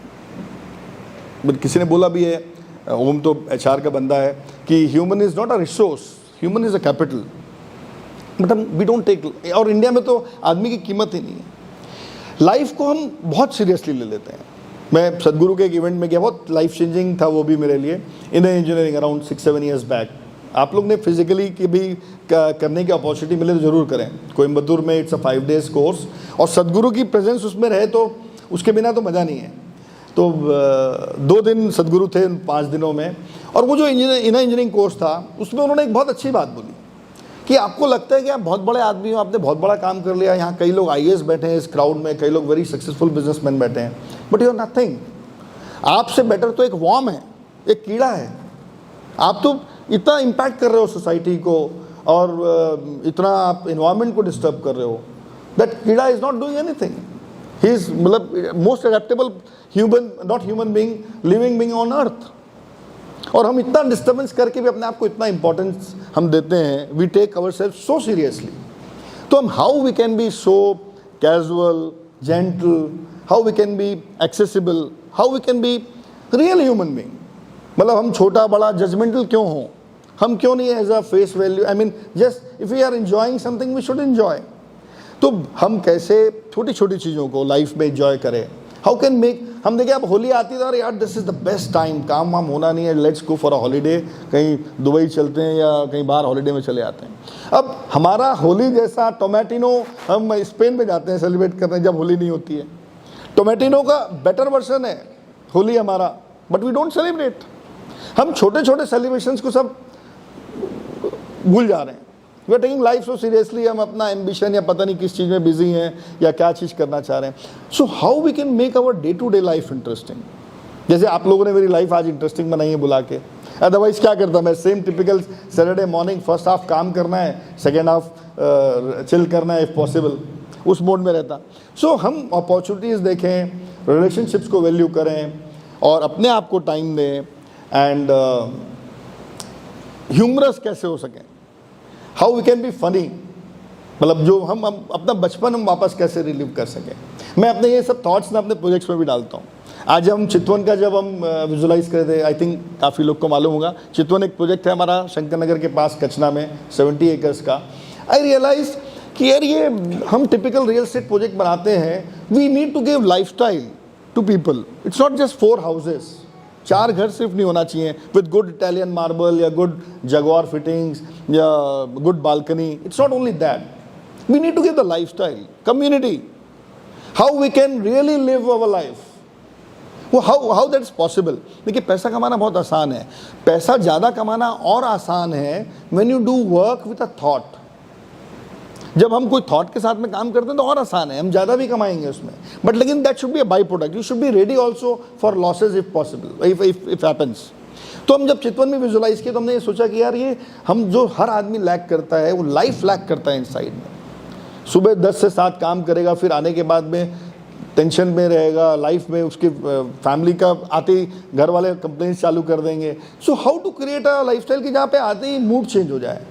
[SPEAKER 1] बट किसी ने बोला भी है, ओम तो HR का बंदा है, कि human is not a resource, human is a capital. But हम वी डोंट टेक, और इंडिया में तो आदमी की कीमत ही नहीं है। लाइफ को हम बहुत सीरियसली ले लेते हैं। मैं सदगुरु के एक इवेंट में गया, बहुत लाइफ चेंजिंग था वो भी मेरे लिए, इन इंजीनियरिंग अराउंड 6-7 ईयर्स बैक। आप लोग ने फिजिकली की भी करने की अपॉर्चुनिटी मिले तो ज़रूर करें। कोयम्बतूर में इट्स अ 5 days कोर्स, और सदगुरु की प्रेजेंस उसमें रहे तो उसके बिना तो मज़ा नहीं है। तो 2 दिन सदगुरु थे 5 दिनों में, और वो जो इंजीनियरिंग कोर्स था उसमें उन्होंने एक बहुत अच्छी बात बोली कि आपको लगता है कि आप बहुत बड़े आदमी हो, आपने बहुत बड़ा काम कर लिया, यहाँ कई लोग IAS बैठे हैं इस क्राउड में, कई लोग वेरी सक्सेसफुल बिजनेसमैन बैठे हैं, बट यू आर नथिंग। आपसे बेटर तो एक वॉर्म है, एक कीड़ा है। आप तो इतना इम्पैक्ट कर रहे हो सोसाइटी को, और इतना आप इन्वायरमेंट को डिस्टर्ब कर रहे हो। दैट कीड़ा is not doing anything, he is मतलब most adaptable human, not human being, living being on earth. और हम इतना डिस्टर्बेंस करके भी अपने आप को इतना इंपॉर्टेंस हम देते हैं, we take our self so seriously. तो हम how we can be so casual, gentle, how we can be accessible, how we can be real human being. मतलब हम छोटा बड़ा जजमेंटल क्यों हो, हम क्यों नहीं as a face value, I mean just if we are enjoying something we should enjoy. तो हम कैसे छोटी छोटी चीज़ों को लाइफ में एंजॉय करें, हाउ कैन मेक, हम देखिए अब होली आती है और यार this is the best time, काम वाम होना नहीं है, let's go for a holiday, कहीं दुबई चलते हैं या कहीं बाहर हॉलीडे में चले आते हैं। अब हमारा होली जैसा टोमेटिनो, हम स्पेन में जाते हैं सेलिब्रेट करते हैं जब होली नहीं होती है, टोमेटिनो का बेटर वर्जन है होली हमारा, बट वी डोंट सेलिब्रेट। हम छोटे छोटे सेलिब्रेशंस को सब भूल जा रहे हैं, we are taking life so seriously, हम अपना एम्बिशन या पता नहीं किस चीज़ में बिजी हैं या क्या चीज़ करना चाह रहे हैं। So how we can make our day to day life interesting. जैसे आप लोगों ने मेरी लाइफ आज इंटरेस्टिंग बनाई है बुला के, अदरवाइज क्या करता मैं, same typical Saturday morning, first half काम करना है, सेकेंड हाफ चिल करना है इफ पॉसिबल, उस मोड में रहता। सो हम अपॉर्चुनिटीज़ देखें, रिलेशनशिप्स को वैल्यू करें और अपने आप को टाइम दें, एंड ह्यूमरस कैसे हो सकें, how we can be funny, मतलब जो हम अपना बचपन हम वापस कैसे रिलीव कर सकें। मैं अपने ये सब थॉट्स ना अपने प्रोजेक्ट्स में भी डालता हूँ। आज हम चितवन का जब हम विजुलाइज करे थे, आई थिंक काफ़ी लोग को मालूम होगा, चितवन एक प्रोजेक्ट है हमारा शंकर नगर के पास कचना में 70 एकर्स का। आई रियलाइज कि यार ये हम टिपिकल रियल एस्टेट प्रोजेक्ट बनाते हैं, we need to give life style to people. It's not just 4 houses, 4 घर सिर्फ नहीं होना चाहिए विद गुड इटालियन मार्बल या गुड जगुआर फिटिंग्स या good balcony. It's not only that, we need to give the life style, community, how we can really live our life, वो how that is possible. देखिए पैसा कमाना बहुत आसान है, पैसा ज़्यादा कमाना और आसान है when you do work with a thought. जब हम कोई थॉट के साथ में काम करते हैं तो और आसान है, हम ज़्यादा भी कमाएंगे उसमें, बट लेकिन that should be a by product, you should be ready also for losses if possible, if happens. तो हम जब चितवन में विजुलाइज किए तो हमने ये सोचा कि यार ये हम जो हर आदमी लैक करता है वो लाइफ लैक करता है इनसाइड में। सुबह 10 से 7 काम करेगा, फिर आने के बाद में टेंशन में रहेगा, लाइफ में उसकी फैमिली का आते ही घर वाले कंप्लेंट्स चालू कर देंगे। So how to create a life style कि जहाँ पे आते ही मूड चेंज हो जाए,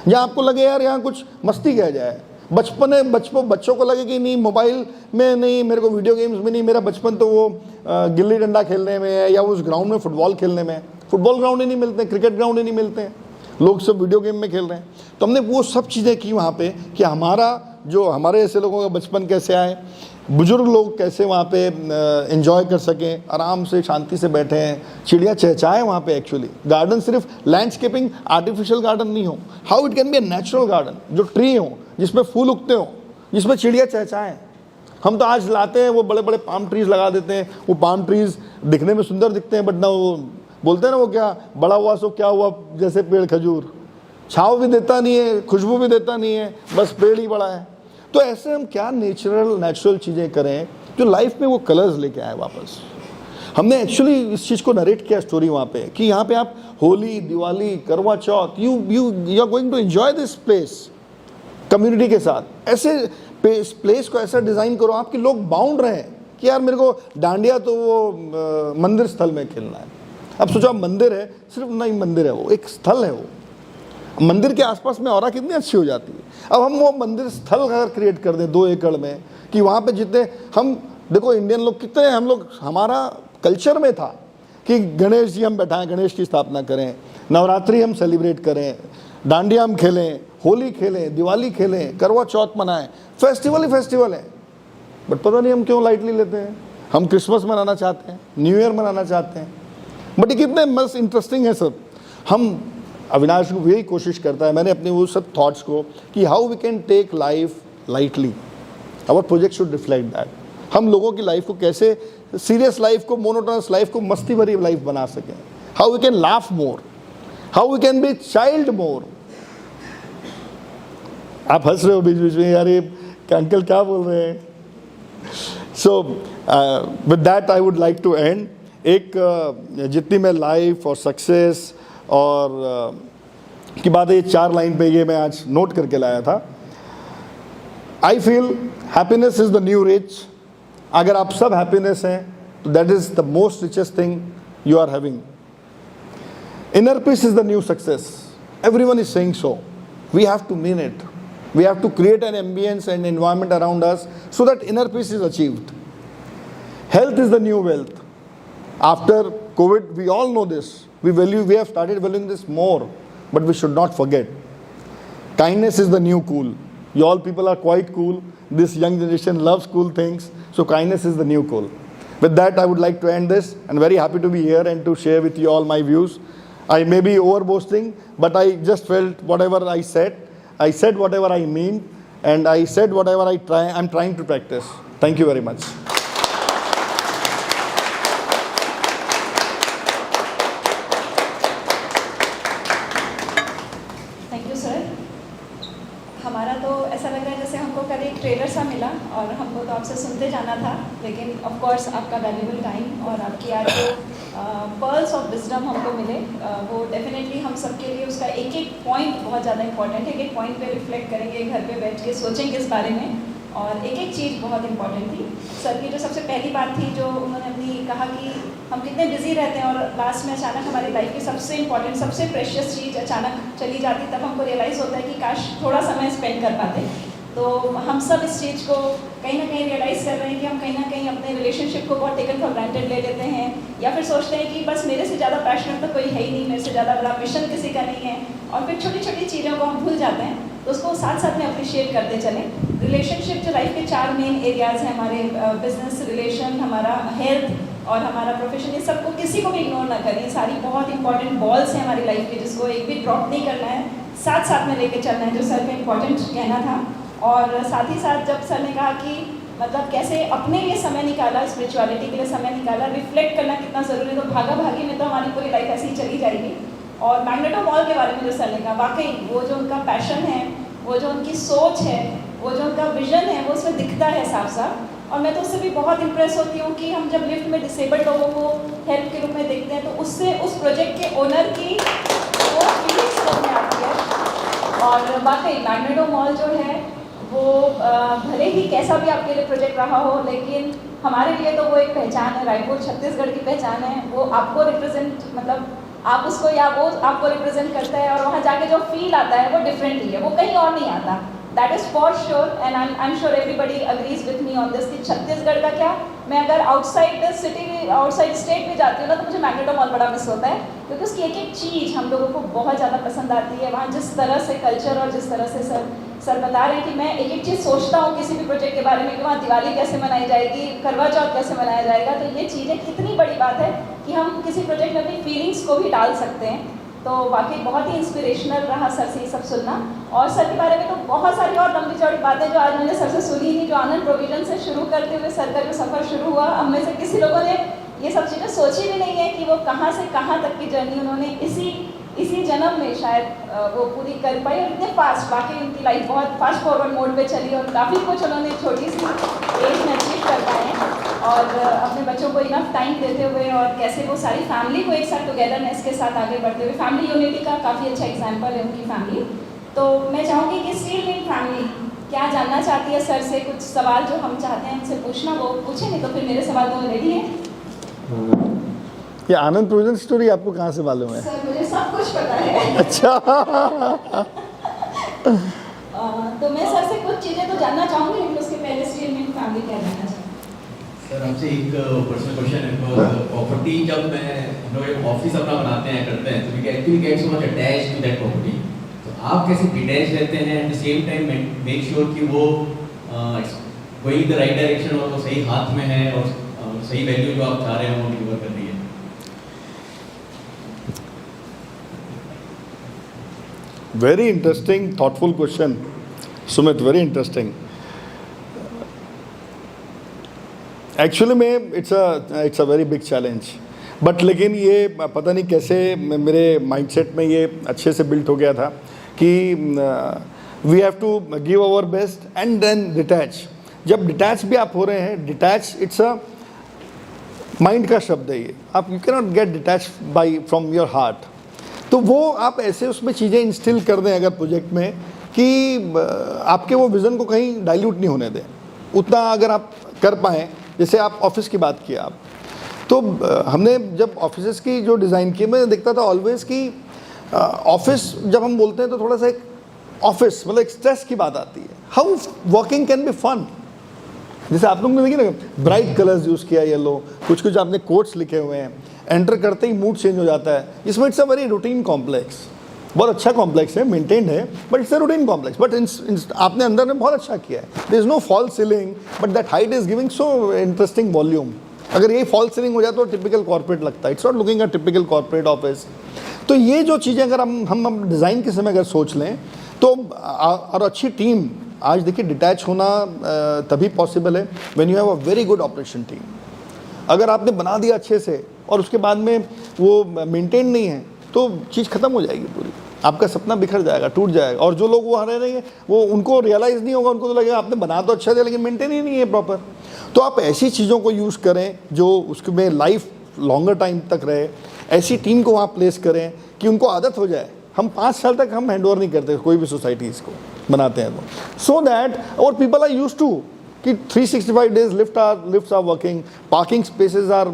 [SPEAKER 1] जहाँ आपको लगे यार यहाँ कुछ मस्ती किया जाए। बच्चों को लगे कि नहीं मोबाइल में नहीं, मेरे को वीडियो गेम्स में नहीं, मेरा बचपन तो वो गिल्ली डंडा खेलने में है या उस ग्राउंड में फुटबॉल खेलने में। फुटबॉल ग्राउंड ही नहीं मिलते, क्रिकेट ग्राउंड ही नहीं मिलते हैं, लोग सब वीडियो गेम में खेल रहे हैं। तो हमने वो सब चीज़ें की वहाँ पे कि हमारे ऐसे लोगों का बचपन कैसे आए, बुजुर्ग लोग कैसे वहाँ पे एंजॉय कर सकें, आराम से शांति से बैठे हैं, चिड़िया चहचाएं वहाँ पे। एक्चुअली गार्डन सिर्फ लैंडस्केपिंग आर्टिफिशियल गार्डन नहीं हो, how it can be a natural garden, जो ट्री हो, जिसमें फूल उगते हो, जिसमें चिड़िया चहचाएं। हम तो आज लाते हैं वो बड़े बड़े पाम ट्रीज लगा देते हैं, वो पाम ट्रीज दिखने में सुंदर दिखते हैं, बट ना वो बोलते हैं ना वो क्या बड़ा हुआ सो क्या हुआ, जैसे पेड़ खजूर, छाँव भी देता नहीं है, खुशबू भी देता नहीं है, बस पेड़ ही बड़ा है। तो ऐसे हम क्या नेचुरल चीज़ें करें जो लाइफ में वो कलर्स लेके आए वापस। हमने एक्चुअली इस चीज़ को नरेट किया स्टोरी वहाँ पे कि यहाँ पे आप Holi, Diwali, Karva Chauth, you are going to enjoy this place community के साथ। ऐसे प्लेस को ऐसा डिज़ाइन करो आपके लोग बाउंड रहें कि यार मेरे को डांडिया तो वो मंदिर स्थल में खेलना है। अब सोचो आप मंदिर है, सिर्फ नहीं मंदिर है, वो एक स्थल है, वो मंदिर के आसपास में ऑरा कितनी अच्छी हो जाती है। अब हम वो मंदिर स्थल अगर क्रिएट कर दें 2 एकड़ में कि वहाँ पे जितने हम देखो इंडियन लोग कितने हम लोग, हमारा कल्चर में था कि गणेश जी हम बैठाएं, गणेश की स्थापना करें, नवरात्रि हम सेलिब्रेट करें, डांडिया हम खेलें, होली खेलें, दिवाली खेलें, करवा चौथ मनाएं, फेस्टिवल ही फेस्टिवल है। बट पता नहीं हम क्यों लाइटली लेते हैं। हम क्रिसमस मनाना चाहते हैं, न्यू ईयर मनाना चाहते हैं, बट ये कितने मस्त इंटरेस्टिंग है सब। हम अविनाश को यही कोशिश करता है, मैंने अपने वो सब थॉट्स को कि how we can take life lightly, our project should reflect that. हम लोगों की लाइफ को कैसे सीरियस लाइफ को, मोनोटोनस लाइफ को मस्ती भरी लाइफ बना सकें, how we can laugh more, how we can be child more. आप हंस रहे हो बीच बीच में, यार ये अंकल क्या बोल रहे हैं। So with that I would like to end. एक जितनी मैं लाइफ और सक्सेस और की बात है, 4 लाइन पे ये मैं आज नोट करके लाया था। I feel happiness is the new rich. अगर आप सब हैप्पीनेस हैं तो that is the most richest thing you are having. Inner peace is the new success. Everyone is saying so. We have to mean it. We have to create an ambience and environment around us so that inner peace is achieved. Health is the new wealth. After COVID, we all know this. We have started valuing this more, but we should not forget. Kindness is the new cool. You all people are quite cool. This young generation loves cool things. So kindness is the new cool. With that, I would like to end this, and very happy to be here and to share with you all my views. I may be over boasting, but I just felt whatever I said whatever I mean, and I said whatever I'm trying to practice. Thank you very much.
[SPEAKER 4] Thank you sir. हमारा तो ऐसा लग रहा है जैसे हमको कल एक ट्रेलर सा मिला और हमको तो आपसे सुनते जाना था, लेकिन ऑफ कोर्स आपका वैल्यूबल टाइम और आपकी आज जो पर्ल्स ऑफ विजडम हमको मिले, वो डेफिनेटली हम सबके लिए उसका एक एक पॉइंट बहुत ज़्यादा इंपॉर्टेंट है. एक एक पॉइंट पे रिफ्लेक्ट करेंगे, घर पे बैठ के सोचेंगे इस बारे में, और एक एक चीज़ बहुत इंपॉर्टेंट थी. सर की जो सबसे पहली बात थी, जो उन्होंने अपनी कहा कि हम कितने बिजी रहते हैं और लास्ट में अचानक हमारी लाइफ की सबसे इंपॉर्टेंट, सबसे प्रेशियस चीज़ अचानक चली जाती, तब हमको रियलाइज़ होता है कि काश थोड़ा समय स्पेंड कर पाते. तो हम सब इस चीज़ को कहीं ना कहीं रियलाइज़ कर रहे हैं कि हम कहीं ना कहीं अपने रिलेशनशिप को बहुत टेकन फॉर ग्रांटेड ले लेते हैं, या फिर सोचते हैं कि बस मेरे से ज़्यादा पैशनेट तो कोई है ही नहीं, मेरे से ज़्यादा बड़ा मिशन किसी का नहीं है, और फिर छोटी छोटी चीज़ों को हम भूल जाते हैं. तो उसको साथ साथ में अप्रिशिएट करते चलें. रिलेशनशिप जो लाइफ के 4 मेन एरियाज़ हैं हमारे, बिजनेस रिलेशन, हमारा हेल्थ और हमारा प्रोफेशन, ये सबको किसी को भी इग्नोर ना करें. सारी बहुत इंपॉर्टेंट बॉल्स हैं हमारी लाइफ के, जिसको एक भी ड्रॉप नहीं करना है, साथ साथ में लेके चलना है, जो सर का इंपॉर्टेंट कहना था. और साथ ही साथ जब सर ने कहा कि मतलब कैसे अपने लिए समय निकाला, स्पिरिचुअलिटी के लिए समय निकाला, रिफ्लेक्ट करना कितना ज़रूरी है, तो भागा भागी में तो हमारी पूरी लाइफ ऐसी ही चली जाएगी. और मैग्नेटो मॉल के बारे में जो सर ने कहा, वाकई वो जो उनका पैशन है, वो जो उनकी सोच है, वो जो उनका विजन है, वो उसमें दिखता है साफ साफ. और मैं तो उससे भी बहुत इम्प्रेस होती हूँ कि हम जब लिफ्ट में डिसेबल्ड लोगों को हेल्प के रूप में देखते हैं, तो उससे उस प्रोजेक्ट के ओनर की वो फीलिंग्स समझ में आती है. और वाकई मैग्नेटो मॉल जो है वो भले ही कैसा भी आपके लिए प्रोजेक्ट रहा हो, लेकिन हमारे लिए तो वो एक पहचान है, रायपुर छत्तीसगढ़ की पहचान है. वो आपको रिप्रेजेंट, मतलब आप उसको या वो आपको रिप्रेजेंट करता है, और वहाँ जाके जो फील आता है वो डिफरेंट ही है, वो कहीं और नहीं आता. That is for sure, and I am sure everybody agrees with me on this कि छत्तीसगढ़ का क्या, मैं अगर आउटसाइड सिटी, आउटसाइड स्टेट में जाती हूँ ना, तो मुझे मैग्नेटो मॉल बड़ा मिस होता है, क्योंकि उसकी एक एक चीज़ हम लोगों को बहुत ज़्यादा पसंद आती है. वहाँ जिस तरह से कल्चर और जिस तरह से सर बता रहे हैं कि मैं एक एक चीज़ सोचता हूँ किसी भी प्रोजेक्ट के बारे में, कि वहाँ दिवाली कैसे मनाई जाएगी, करवा चौथ कैसे मनाया जाएगा. तो ये चीज़ें कितनी बड़ी बात है कि हम किसी प्रोजेक्ट में अपनी फीलिंग्स को भी डाल सकते हैं. तो वाकई बहुत ही इंस्पिरेशनल रहा सर से ये सब सुनना. और सर के बारे में तो बहुत सारी और लंबी चौड़ी बातें जो आज मैंने सर से सुनी थी, जो आनंद प्रोविजन से शुरू करते हुए सर का जो सफ़र शुरू हुआ, हम में से किसी लोगों ने ये सब चीज़ें सोची भी नहीं है कि वो कहाँ से कहाँ तक की जर्नी उन्होंने इसी जन्म में शायद वो पूरी कर पाई. और इतने फास्ट, बाकी उनकी लाइफ बहुत फास्ट फॉरवर्ड मोड पे चली, और काफ़ी कुछ उन्होंने छोटी सी एज में अचीव कर पाए हैं, और अपने बच्चों को इनफ टाइम देते हुए, और कैसे वो सारी फैमिली को एक साथ टुगेदरनेस के साथ आगे बढ़ते हुए, फैमिली यूनिटी का काफ़ी अच्छा एग्जाम्पल है उनकी फैमिली. तो मैं चाहूँगी कि स्टील मिल फैमिली क्या जानना चाहती है सर से, कुछ सवाल जो हम चाहते हैं उनसे पूछना, वो पूछें, नहीं तो फिर मेरे सवाल तो रेडी हैं.
[SPEAKER 1] ये आनंद प्रोविजन स्टोरी आपको कहाँ से मालूम है?
[SPEAKER 4] सर मुझे सब कुछ पता है.
[SPEAKER 1] अच्छा.
[SPEAKER 4] तो मैं सर से कुछ चीज़ें तो जानना चाहूँगी, लेकिन उसके पहले स्टील मिल फैमिली क्या जानना चाहती है.
[SPEAKER 2] सर आपसे एक पर्सनल क्वेश्चन है. प्रॉपर्टी जब हम लोग एक ऑफिस अपना बनाते हैं, करते हैं, तो we actually get so much attached to that property. तो आप कैसे डिटैच रहते हैं, at the same time make sure कि वो गोइंग द राइट डायरेक्शन, और वो सही हाथ में है, और सही वैल्यू जो आप चाह रहे हैं वो डिलीवर कर रही है.
[SPEAKER 1] Very interesting, thoughtful question, Sumit. Very interesting. Actually में it's a very big challenge. But लेकिन ये पता नहीं कैसे मेरे mindset में ये अच्छे से built हो गया था कि we have to give our best and then detach. जब detach भी आप हो रहे हैं, detach it's a mind का शब्द है ये. आप you cannot get detached from your heart. तो वो आप ऐसे उसमें चीज़ें इंस्टिल कर दें अगर प्रोजेक्ट में, कि आपके वो विज़न को कहीं डाइल्यूट नहीं होने दें। उतना अगर आप कर पाएँ, जैसे आप ऑफिस की बात की आप, तो हमने जब ऑफिस की जो डिज़ाइन की, मैं देखता था ऑलवेज़ कि ऑफिस जब हम बोलते हैं तो थोड़ा सा एक ऑफिस मतलब एक स्ट्रेस की बात आती है। How working can be fun. जैसे आप लोग ने देखिए ना, ब्राइट कलर्स यूज़ किया, येलो, कुछ आपने कोट्स लिखे हुए हैं, एंटर करते ही मूड चेंज हो जाता है। इसमें it's a very routine complex, बहुत अच्छा कॉम्प्लेक्स है, मेंटेन्ड है, but it's a routine complex. But आपने अंदर में बहुत अच्छा किया है। There is no fall ceiling, but that height is giving so interesting volume. अगर यही फॉल सीलिंग हो जाए तो टिपिकल कॉर्पोरेट लगता है, it's not looking a typical corporate office. तो ये जो चीज़ें अगर हम डिज़ाइन के समय अगर सोच लें तो और अच्छी टीम, आज देखिए डिटैच होना तभी पॉसिबल है when you have a very good operation team. अगर आपने बना दिया अच्छे से और उसके बाद में वो मेंटेन नहीं है तो चीज़ ख़त्म हो जाएगी पूरी, आपका सपना बिखर जाएगा, टूट जाएगा। और जो लोग वो रह रहे हैं वो उनको रियलाइज़ नहीं होगा, उनको तो लगेगा आपने बना तो अच्छा दिया लेकिन मेंटेन ही नहीं है प्रॉपर। तो आप ऐसी चीज़ों को यूज़ करें जो उसमें लाइफ लॉन्गर टाइम तक रहे, ऐसी टीम को वहाँ प्लेस करें कि उनको आदत हो जाए। हम 5 साल तक हम हैंड ओवर नहीं करते कोई भी सोसाइटीज़ को बनाते हैं तो, सो दैट और पीपल आर यूज्ड टू कि 365 days lifts are working, parking spaces are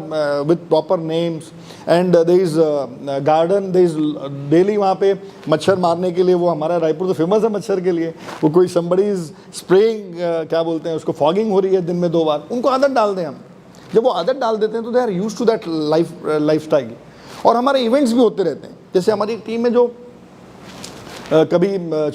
[SPEAKER 1] with proper names, and there is garden, there is daily वहाँ पे मच्छर मारने के लिए, वो हमारा रायपुर तो फेमस है मच्छर के लिए, वो कोई somebody is spraying क्या बोलते हैं उसको, फॉगिंग हो रही है दिन में 2 बार, उनको आदत डाल दें हम। जब वो आदत डाल देते हैं तो they are used to that life style. और हमारे इवेंट्स भी होते रहते हैं, जैसे हमारी टीम में जो कभी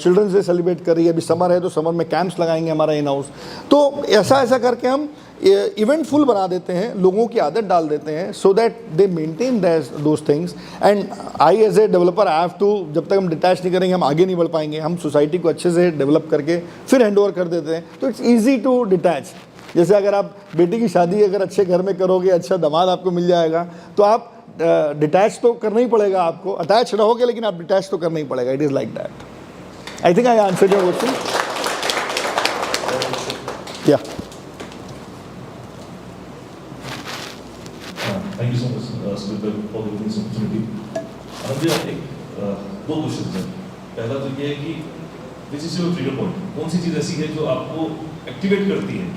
[SPEAKER 1] चिल्ड्रंस डे सेलिब्रेट कर रही है, अभी समर है तो समर में कैंप्स लगाएंगे हमारा इन हाउस। तो ऐसा करके हम इवेंट फुल बना देते हैं, लोगों की आदत डाल देते हैं, so that they maintain those things. And I as a developer I have to, जब तक हम डिटैच नहीं करेंगे हम आगे नहीं बढ़ पाएंगे। हम सोसाइटी को अच्छे से डेवलप करके फिर हैंड ओवर कर देते हैं, तो इट्स ईजी टू डिटैच। जैसे अगर आप बेटी की शादी अगर अच्छे घर में करोगे, अच्छा दामाद आपको मिल जाएगा, तो आप डिटैच तो करना ही पड़ेगा आपको, अटैच रहोगे लेकिन आप डिटैच तो करना ही पड़ेगा। It is like that. I think I answered your question. Yeah
[SPEAKER 5] thank you so much Sumit for giving this opportunity. Anand ji, दो क्वेश्चन हैं। पहला तो ये है कि this is your trigger point, कौन सी चीज़ ऐसी है जो आपको एक्टिवेट करती है?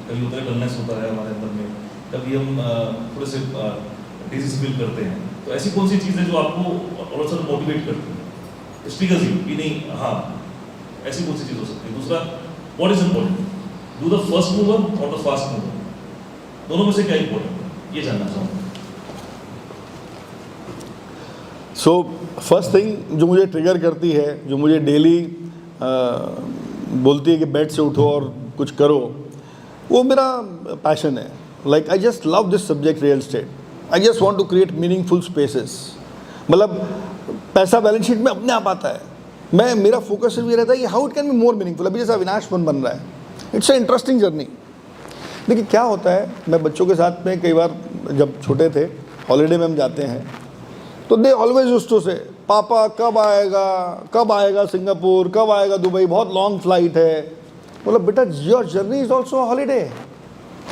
[SPEAKER 5] कभी होता है डलनेस होता है हमारे अंदर में, कभी हम थोड़े से डिजीज फील करते हैं, तो ऐसी कौन सी चीज़ है जो आपको और सर मोटिवेट करती है, स्टिकर्स यू कि नहीं, हाँ ऐसी कौन सी चीज़ हो सकती है? दूसरा, what is important, do the first mover और द फास्ट मूवर, दोनों में से क्या इंपॉर्टेंट है, ये जानना चाहूँगा।
[SPEAKER 1] सो फर्स्ट थिंग जो मुझे ट्रिगर करती है, जो मुझे डेली बोलती है कि बेड से उठो और कुछ करो, वो मेरा पैशन है। Like I just love this subject, real estate. I just want to create meaningful spaces. मतलब पैसा बैलेंस शीट में अपने आप आता है, मेरा फोकस सिर्फ ये रहता है कि how it can be more meaningful. अभी जैसा अविनाश वन बन रहा है, इट्स अ इंटरेस्टिंग जर्नी। देखिए क्या होता है, मैं बच्चों के साथ में कई बार जब छोटे थे हॉलीडे में हम जाते हैं तो दे ऑलवेज यूज्ड टू से, पापा कब आएगा सिंगापुर, कब आएगा दुबई, बहुत लॉन्ग फ्लाइट है। बोला बेटा your journey is also holiday.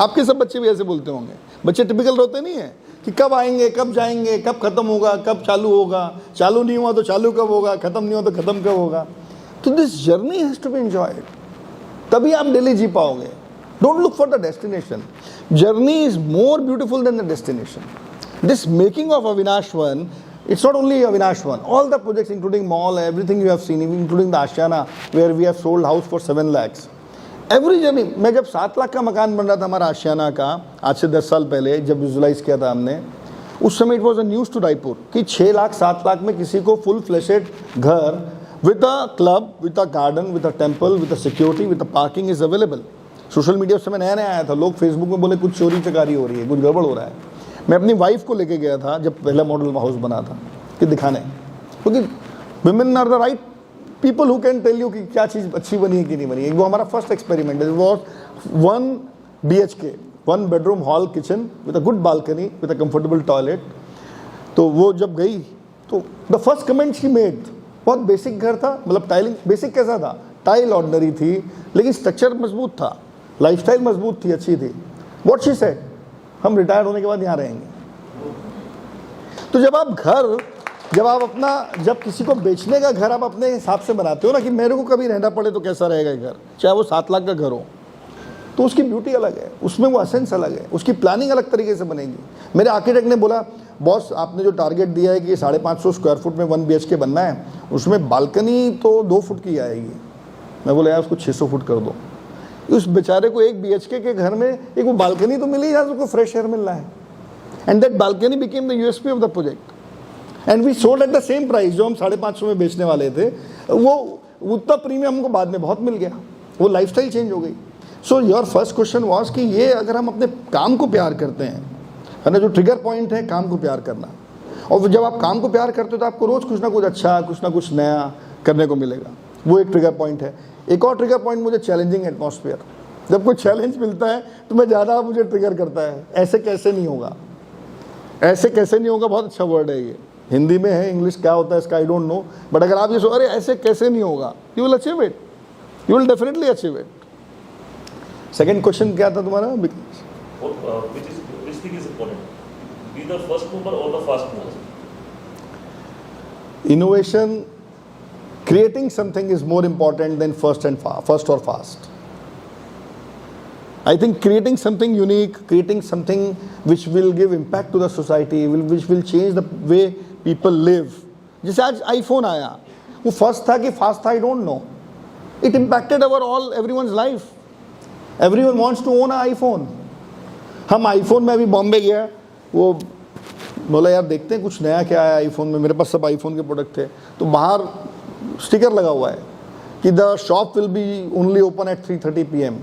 [SPEAKER 1] आपके सब बच्चे भी ऐसे बोलते होंगे, बच्चे टिपिकल रोते नहीं है कि कब आएंगे, कब जाएंगे, कब खत्म होगा, कब चालू होगा, चालू नहीं हुआ तो चालू कब होगा, खत्म नहीं हुआ तो खत्म कब होगा। तो this journey has to be enjoyed, तभी आप डेली जी पाओगे। Don't look for the destination, journey is more beautiful than the destination. This making of Avinash one, it's not only Avinash One, all the projects including mall, everything you have seen, including the Ashiana where we have sold house for 7 lakhs. Every journey, मैं जब 7 लाख का मकान बन रहा था हमारा आशियाना का, आज से 10 साल पहले जब विजुलाइज किया था हमने, उस समय it was a news to Raipur कि 6 लाख 7 लाख में किसी को फुल फ्लैशेड घर with a club, with a garden, with a temple, with a security, with a parking is available. Social media उस समय नया नया आया था, लोग फेसबुक में बोले कुछ चोरी चकारी हो रही है, कुछ गड़बड़ हो रहा है। मैं अपनी वाइफ को लेके गया था जब पहला मॉडल हाउस बना था कि दिखाने, क्योंकि women are the right people who can tell you कि क्या चीज़ अच्छी बनी है कि नहीं बनी है। वो हमारा फर्स्ट एक्सपेरिमेंट है। Was 1 BHK, 1 bedroom hall kitchen with a good balcony with a comfortable toilet. तो वो जब गई तो the first comment she made, बहुत बेसिक घर था, मतलब टाइलिंग बेसिक कैसा था, टाइल ऑर्डनरी थी लेकिन स्ट्रक्चर मजबूत था, लाइफस्टाइल मजबूत थी, अच्छी थी। व्हाट शी सेड, हम रिटायर होने के बाद यहाँ रहेंगे। तो जब आप घर जब किसी को बेचने का घर आप अपने हिसाब से बनाते हो ना, कि मेरे को कभी रहना पड़े तो कैसा रहेगा ये घर, चाहे वो 7 लाख का घर हो, तो उसकी ब्यूटी अलग है, उसमें वो एसेंस अलग है, उसकी प्लानिंग अलग तरीके से बनेगी। मेरे आर्किटेक्ट ने बोला, बॉस आपने जो टारगेट दिया है कि 550 स्क्वायर फुट में 1 BHK बनना है, उसमें बालकनी तो 2 फुट की आएगी। मैं बोला यार उसको 600 फुट कर दो। उस बेचारे को 1 BHK के घर में एक वो बालकनी तो मिली यार, उसको फ्रेश एयर मिल रहा है। And that balcony became the USP of the project and we sold at the same price. जो हम 550 में बेचने वाले थे, वो उतना प्रीमियम हमको बाद में बहुत मिल गया, वो लाइफस्टाइल चेंज हो गई। So your first question was कि ये अगर हम अपने काम को प्यार करते हैं, है ना, जो ट्रिगर पॉइंट है काम को प्यार करना, और जब आप काम को प्यार करते हो तो आपको रोज़ कुछ ना कुछ अच्छा, कुछ ना कुछ नया करने को मिलेगा, वो एक ट्रिगर पॉइंट है। एक और ट्रिगर पॉइंट मुझे चैलेंजिंग एटमॉस्फेयर, जब कोई चैलेंज मिलता है तो मैं ज़्यादा मुझे ट्रिगर करता है, ऐसे कैसे नहीं होगा, ऐसे कैसे नहीं होगा, बहुत अच्छा वर्ड है ये, हिंदी में है, इंग्लिश क्या होता है इसका आई डोंट नो, बट अगर आप ये सो अरे ऐसे कैसे नहीं होगा, you will achieve it, you will definitely achieve it. Second question क्या था तुम्हारा?
[SPEAKER 5] Which thing is important? Be the first mover or the fast mover?
[SPEAKER 1] Innovation, creating something is more important than first or fast. I think creating something unique, creating something which will give impact to the society, which will change the way people live. जैसे आज iPhone आया, वो first था कि fast था, I don't know, it impacted everyone's life. Everyone wants to own an iPhone. हम iPhone में अभी बॉम्बे गया, वो बोला यार देखते हैं कुछ नया क्या है आईफोन में, मेरे पास सब आईफोन के प्रोडक्ट थे, तो बाहर स्टिकर लगा हुआ है कि the shop will be only open at 3:30 PM।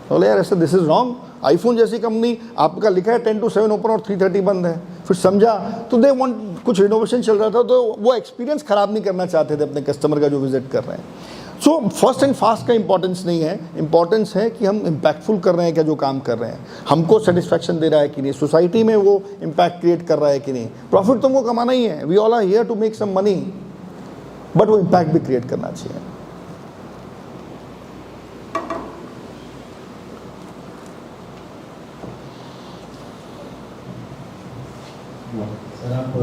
[SPEAKER 1] बोला यार ऐसा, दिस इज़ रॉन्ग, आईफोन जैसी कंपनी आपका लिखा है 10 to 7 ओपन और 3:30 बंद है। फिर समझा तो दे वांट, कुछ इनोवेशन चल रहा था, तो वो एक्सपीरियंस ख़राब नहीं करना चाहते थे अपने कस्टमर का जो विजिट कर रहे हैं। सो फर्स्ट एंड फास्ट का इंपॉर्टेंस नहीं है, इंपॉर्टेंस है कि हम इम्पैक्टफुल कर रहे हैं क्या, जो काम कर रहे हैं हमको सेटिस्फैक्शन दे रहा है कि नहीं, सोसाइटी में वो इम्पैक्ट क्रिएट कर रहा है कि नहीं। प्रॉफिट तुमको कमाना ही है, we all are here to make some money, but वो इम्पैक्ट भी क्रिएट करना चाहिए।
[SPEAKER 6] सर आप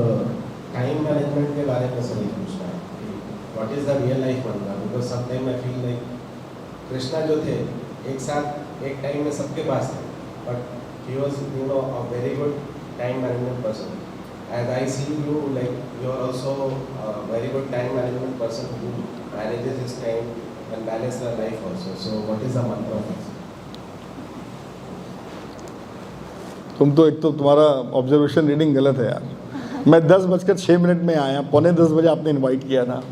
[SPEAKER 6] टाइम मैनेजमेंट के बारे में सर पूछना है, what is the real life बनना, because sometime I feel like Krishna जो थे एक साथ एक टाइम में सबके पास थे, but he was you know a very good time management person, and I see you like you are also a very good time management person who manages his time and balance the life also, so what is the mantra of this?
[SPEAKER 1] तुम तो, एक तो तुम्हारा observation reading गलत है यार। मैं 10:06 में आया, 9:45 बजे आपने इनवाइट किया था,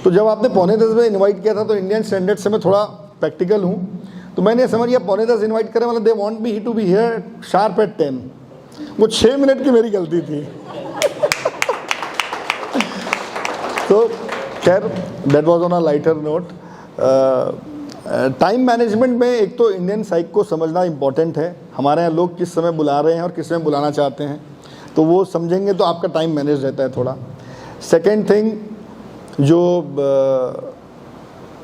[SPEAKER 1] तो जब आपने 9:45 बजे इनवाइट किया था तो इंडियन स्टैंडर्ड से मैं थोड़ा प्रैक्टिकल हूँ, तो मैंने समझ लिया 9:45 इनवाइट करें मतलब they want me to be here sharp at 10। वो 6 मिनट की मेरी गलती थी। तो खैर that was on a lighter note. Time management में एक तो इंडियन साइक को समझना इम्पॉर्टेंट है, हमारे यहाँ लोग किस समय बुला रहे हैं और किस समय बुलाना चाहते हैं, तो वो समझेंगे तो आपका टाइम मैनेज रहता है थोड़ा। सेकेंड थिंग, जो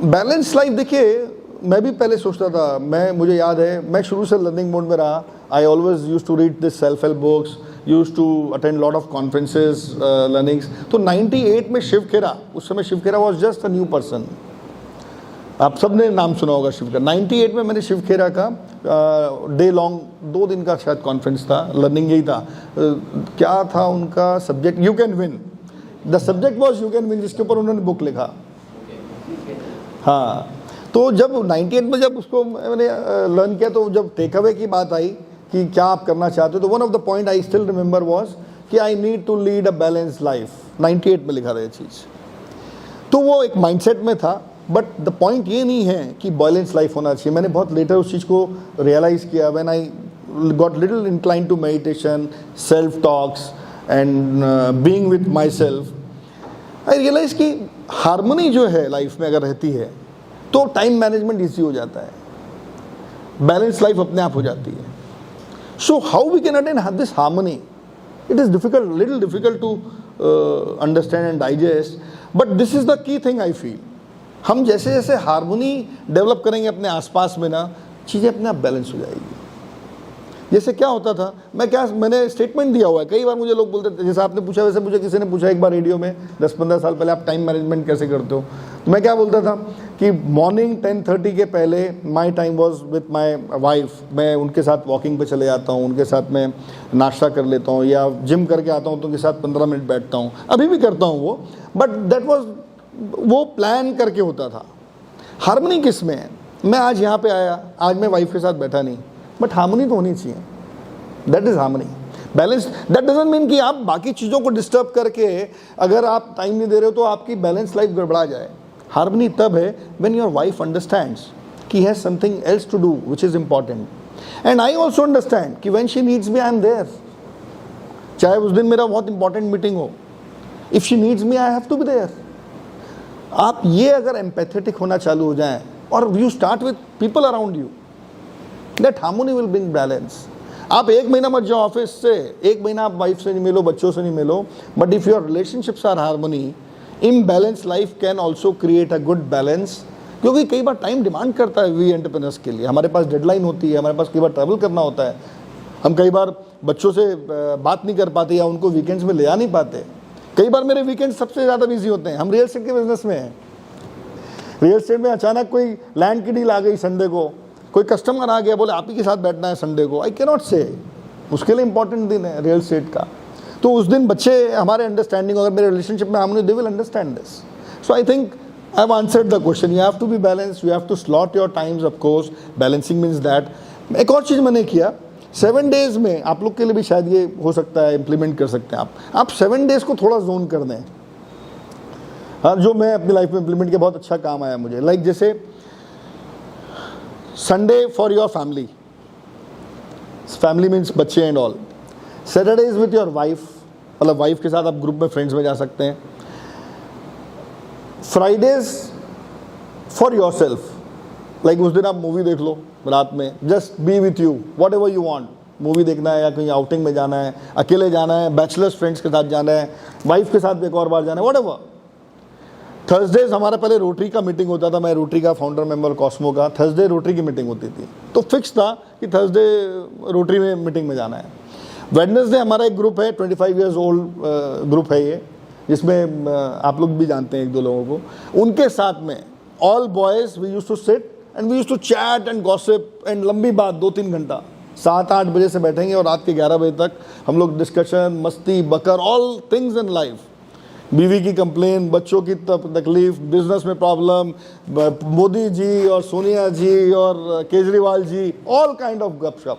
[SPEAKER 1] बैलेंस लाइफ, देखिए मैं भी पहले सोचता था, मुझे याद है मैं शुरू से लर्निंग मोड में रहा, I always use to read this self help books, use to attend lot of conferences, learnings. तो 98 में शिव खेरा, उस समय Shiv Khera was just a new person, आप सब ने नाम सुना होगा शिव खेरा। 98 में मैंने शिव खेरा का डे लॉन्ग 2 दिन का शायद कॉन्फ्रेंस था, लर्निंग यही था, क्या था उनका subject, you can win, the subject was you can win, जिसके ऊपर उन्होंने बुक लिखा। हाँ, तो जब 98 में जब उसको मैंने लर्न किया, तो जब टेक अवे की बात आई कि क्या आप करना चाहते हो, तो one of the point I still remember was कि I need to lead a balance life. 98 में लिखा था ये चीज़, तो वो एक माइंडसेट में था, बट द पॉइंट ये नहीं है कि बैलेंस लाइफ होना चाहिए। मैंने बहुत लेटर उस चीज़ को रियलाइज़ किया when I got little incline to meditation, self talks and being with my self. I realize कि हारमोनी जो है लाइफ में अगर रहती है तो टाइम मैनेजमेंट ईजी हो जाता है, बैलेंस लाइफ अपने आप हो जाती है। So how we can attain this harmony, it is difficult, little difficult to understand and digest, but this is the key thing I feel. हम जैसे जैसे हारमोनी डेवलप करेंगे अपने आसपास में ना, चीज़ें अपने आप बैलेंस हो जाएगी। जैसे क्या होता था, मैंने स्टेटमेंट दिया हुआ है, कई बार मुझे लोग बोलते थे, जैसे आपने पूछा वैसे मुझे किसी ने पूछा एक बार रेडियो में 10-15 साल पहले, आप टाइम मैनेजमेंट कैसे करते हो, तो मैं क्या बोलता था कि मॉर्निंग 10:30 के पहले my time was with my wife, मैं उनके साथ वॉकिंग पे चले जाता हूँ, उनके साथ मैं नाश्ता कर लेता हूँ, या जिम करके आता हूँ तो उनके साथ 15 मिनट बैठता हूँ, अभी भी करता हूँ वो, बट दैट वॉज, वो प्लान करके होता था। हार्मनी किस में है? मैं आज यहाँ पे आया, आज मैं वाइफ के साथ बैठा नहीं, बट हार्मनी तो होनी चाहिए, that is harmony. Balance, that doesn't mean कि आप बाकी चीज़ों को डिस्टर्ब करके अगर आप टाइम नहीं दे रहे हो तो आपकी बैलेंस लाइफ गड़बड़ा जाए। हार्मनी तब है व्हेन योर वाइफ अंडरस्टैंड्स कि has something else to do which is important, and I also understand कि when she needs me I am there, चाहे उस दिन मेरा बहुत इंपॉर्टेंट मीटिंग हो, if she needs me I have to be there. आप ये अगर एम्पैथेटिक होना चालू हो जाएं और you start with people around you, that harmony will bring balance. आप 1 महीना मत जाओ ऑफिस से, 1 महीना आप वाइफ से नहीं मिलो, बच्चों से नहीं मिलो, but if your relationships are harmony, imbalance life can also create a good balance. क्योंकि कई बार टाइम डिमांड करता है वी एंटरप्रेन्योर्स के लिए, हमारे पास डेडलाइन होती है, हमारे पास कई बार ट्रैवल करना होता है, हम कई बार बच्चों से बात नहीं कर पाते या उनको वीकेंड्स में ले आ नहीं पाते। कई बार मेरे वीकेंड सबसे ज़्यादा बिजी होते हैं, हम रियल एस्टेट के बिजनेस में हैं, रियल एस्टेट में अचानक कोई लैंड की डील आ गई, संडे को कोई कस्टमर आ गया, बोले आप ही के साथ बैठना है संडे को, आई कैन नॉट से, उसके लिए इंपॉर्टेंट दिन है रियल एस्टेट का, तो उस दिन बच्चे हमारे अंडरस्टैंडिंग, अगर मेरे रिलेशनशिप में harmony, they will understand this. So I think I have answered the question, you have to be balance, you have to slot your times, of course balancing means that. एक और चीज़ मैंने किया, 7 days में आप लोग के लिए भी शायद ये हो सकता है, इम्प्लीमेंट कर सकते हैं आप 7 डेज को थोड़ा जोन कर दें। हाँ, जो मैं अपनी लाइफ में इम्प्लीमेंट किया, बहुत अच्छा काम आया मुझे। लाइक जैसे Sunday for your family, family means बच्चे and all, Saturday is with your wife, मतलब वाइफ के साथ आप ग्रुप में फ्रेंड्स में जा सकते हैं, Fridays for your self, like उस दिन आप मूवी देख लो रात में, just be with you, what ever you want, movie देखना है या कहीं आउटिंग में जाना है, अकेले जाना है, बैचलर्स फ्रेंड्स के साथ जाना है, वाइफ के साथ एक और बार जाना है, वॉट एवर। थर्सडेज हमारा पहले रोटरी का मीटिंग होता था, मैं रोटरी का फाउंडर मेंबर कॉस्मो का, थर्सडे रोटरी की मीटिंग होती थी, तो फिक्स था कि थर्सडे रोटरी में मीटिंग में जाना है। वेडनेसडे हमारा एक ग्रुप है, 25 ईयर्स ओल्ड ग्रुप है ये, जिसमें आप लोग भी जानते हैं 1-2 लोगों को, उनके साथ में all boys we used to sit and we used to chat and gossip and लंबी बात 2-3 घंटा, 7-8 बजे से बैठेंगे और रात के 11 बजे तक हम लोग डिस्कशन, मस्ती, बकर, ऑल थिंग्स इन लाइफ, बीवी की कंप्लेन, बच्चों की तकलीफ, बिजनेस में प्रॉब्लम, मोदी जी और सोनिया जी और Kejriwal ji, all kind of गपशप।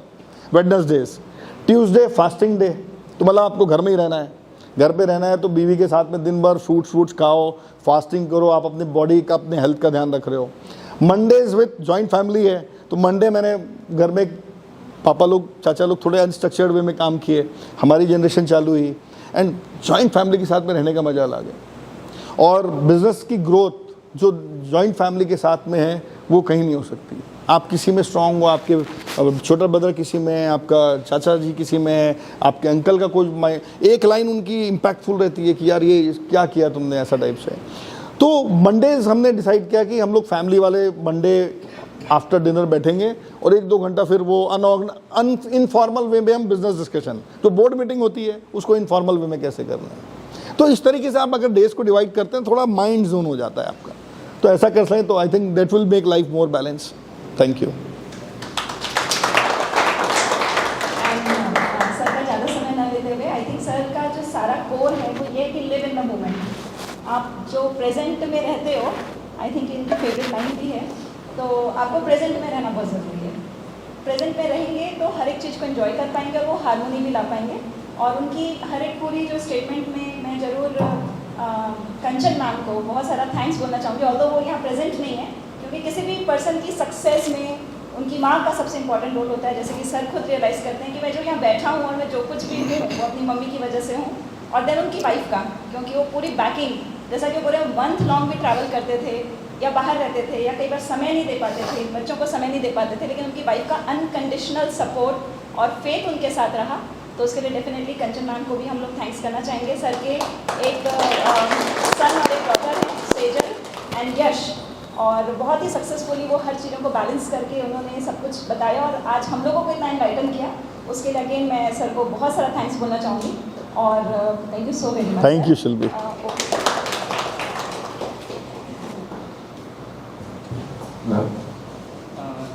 [SPEAKER 1] वेडनेसडेज, ट्यूसडे फास्टिंग डे, तो मतलब आपको घर में ही रहना है, घर पे रहना है तो बीवी के साथ में दिन भर फ्रूट्स खाओ, फास्टिंग करो, आप अपनी बॉडी का, अपने हेल्थ का ध्यान रख रहे हो। मंडेज विथ जॉइंट फैमिली है, तो मंडे मैंने घर में पापा लोग, चाचा लोग थोड़े अनस्ट्रक्चर्ड वे में काम किए, हमारी जनरेशन चालू हुई, एंड जॉइंट फैमिली के साथ में रहने का मजा अलग है। और बिजनेस की ग्रोथ जो जॉइंट फैमिली के साथ में है वो कहीं नहीं हो सकती। आप किसी में स्ट्रांग हो, आपके छोटा ब्रदर किसी में है, आपका चाचा जी किसी में है, आपके अंकल का कोई एक लाइन उनकी इम्पैक्टफुल रहती है कि यार ये क्या किया तुमने, ऐसा टाइप से। तो मंडेज हमने डिसाइड किया कि हम लोग फैमिली वाले मंडे आफ्टर डिनर बैठेंगे और 1-2 घंटा फिर वो इनफॉर्मल वे में हम बिजनेस डिस्कशन, जो बोर्ड मीटिंग होती है उसको इनफॉर्मल वे में कैसे करना है। तो इस तरीके से आप अगर डेज को डिवाइड करते हैं, थोड़ा माइंड जोन हो जाता है आपका, तो ऐसा कर सकें तो I think that will make life more balance. Thank you.
[SPEAKER 4] Sir का ज़्यादा समय ना लेते हुए, आई थिंक सर का जो सारा कोर है वो ये कि लिव इन द मोमेंट, आप जो प्रेजेंट में रहते हो, आई थिंक इनकी फेवरेट लाइन भी है, तो आपको प्रेजेंट में रहना बहुत ज़रूरी है। प्रेजेंट में रहेंगे तो हर एक चीज़ को एंजॉय कर पाएंगे और वो हार्मोनी भी ला पाएंगे। और उनकी हर एक पूरी जो स्टेटमेंट में मैं ज़रूर कंचन मैम को बहुत सारा थैंक्स बोलना चाहूँगी, ऑल्दो वो यहाँ प्रेजेंट नहीं है, क्योंकि किसी भी पर्सन की सक्सेस में उनकी माँ का सबसे इंपॉर्टेंट रोल होता है। जैसे कि सर खुद रियलाइज़ करते हैं कि मैं जो यहाँ बैठा हूँ और मैं जो कुछ भी हूँ वो अपनी मम्मी की वजह से हूँ, और देन उनकी वाइफ का, क्योंकि वो पूरी बैकिंग, जैसा कि पूरे मंथ लॉन्ग भी ट्रैवल करते थे या बाहर रहते थे या कई बार समय नहीं दे पाते थे, बच्चों को समय नहीं दे पाते थे, लेकिन उनकी वाइफ का अनकंडीशनल सपोर्ट और फेथ उनके साथ रहा, तो उसके लिए डेफिनेटली कंचन मैम को भी हम लोग थैंक्स करना चाहेंगे। सर के एक सन और एक डॉटर है, सेजल एंड यश, और बहुत ही सक्सेसफुली वो हर चीज़ों को बैलेंस करके उन्होंने सब कुछ बताया और आज हम लोगों को इतना इन्वाइटन किया। उसके लिए अगेन मैं सर को बहुत सारा थैंक्स बोलना चाहूँगी और thank you so very much.
[SPEAKER 1] Thank you, Shilpi.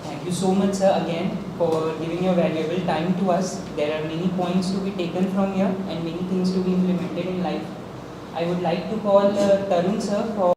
[SPEAKER 7] Thank you so much, sir, again for giving your valuable time to us. There are many points to be taken from here and many things to be implemented in life. I would like to call Tarun sir for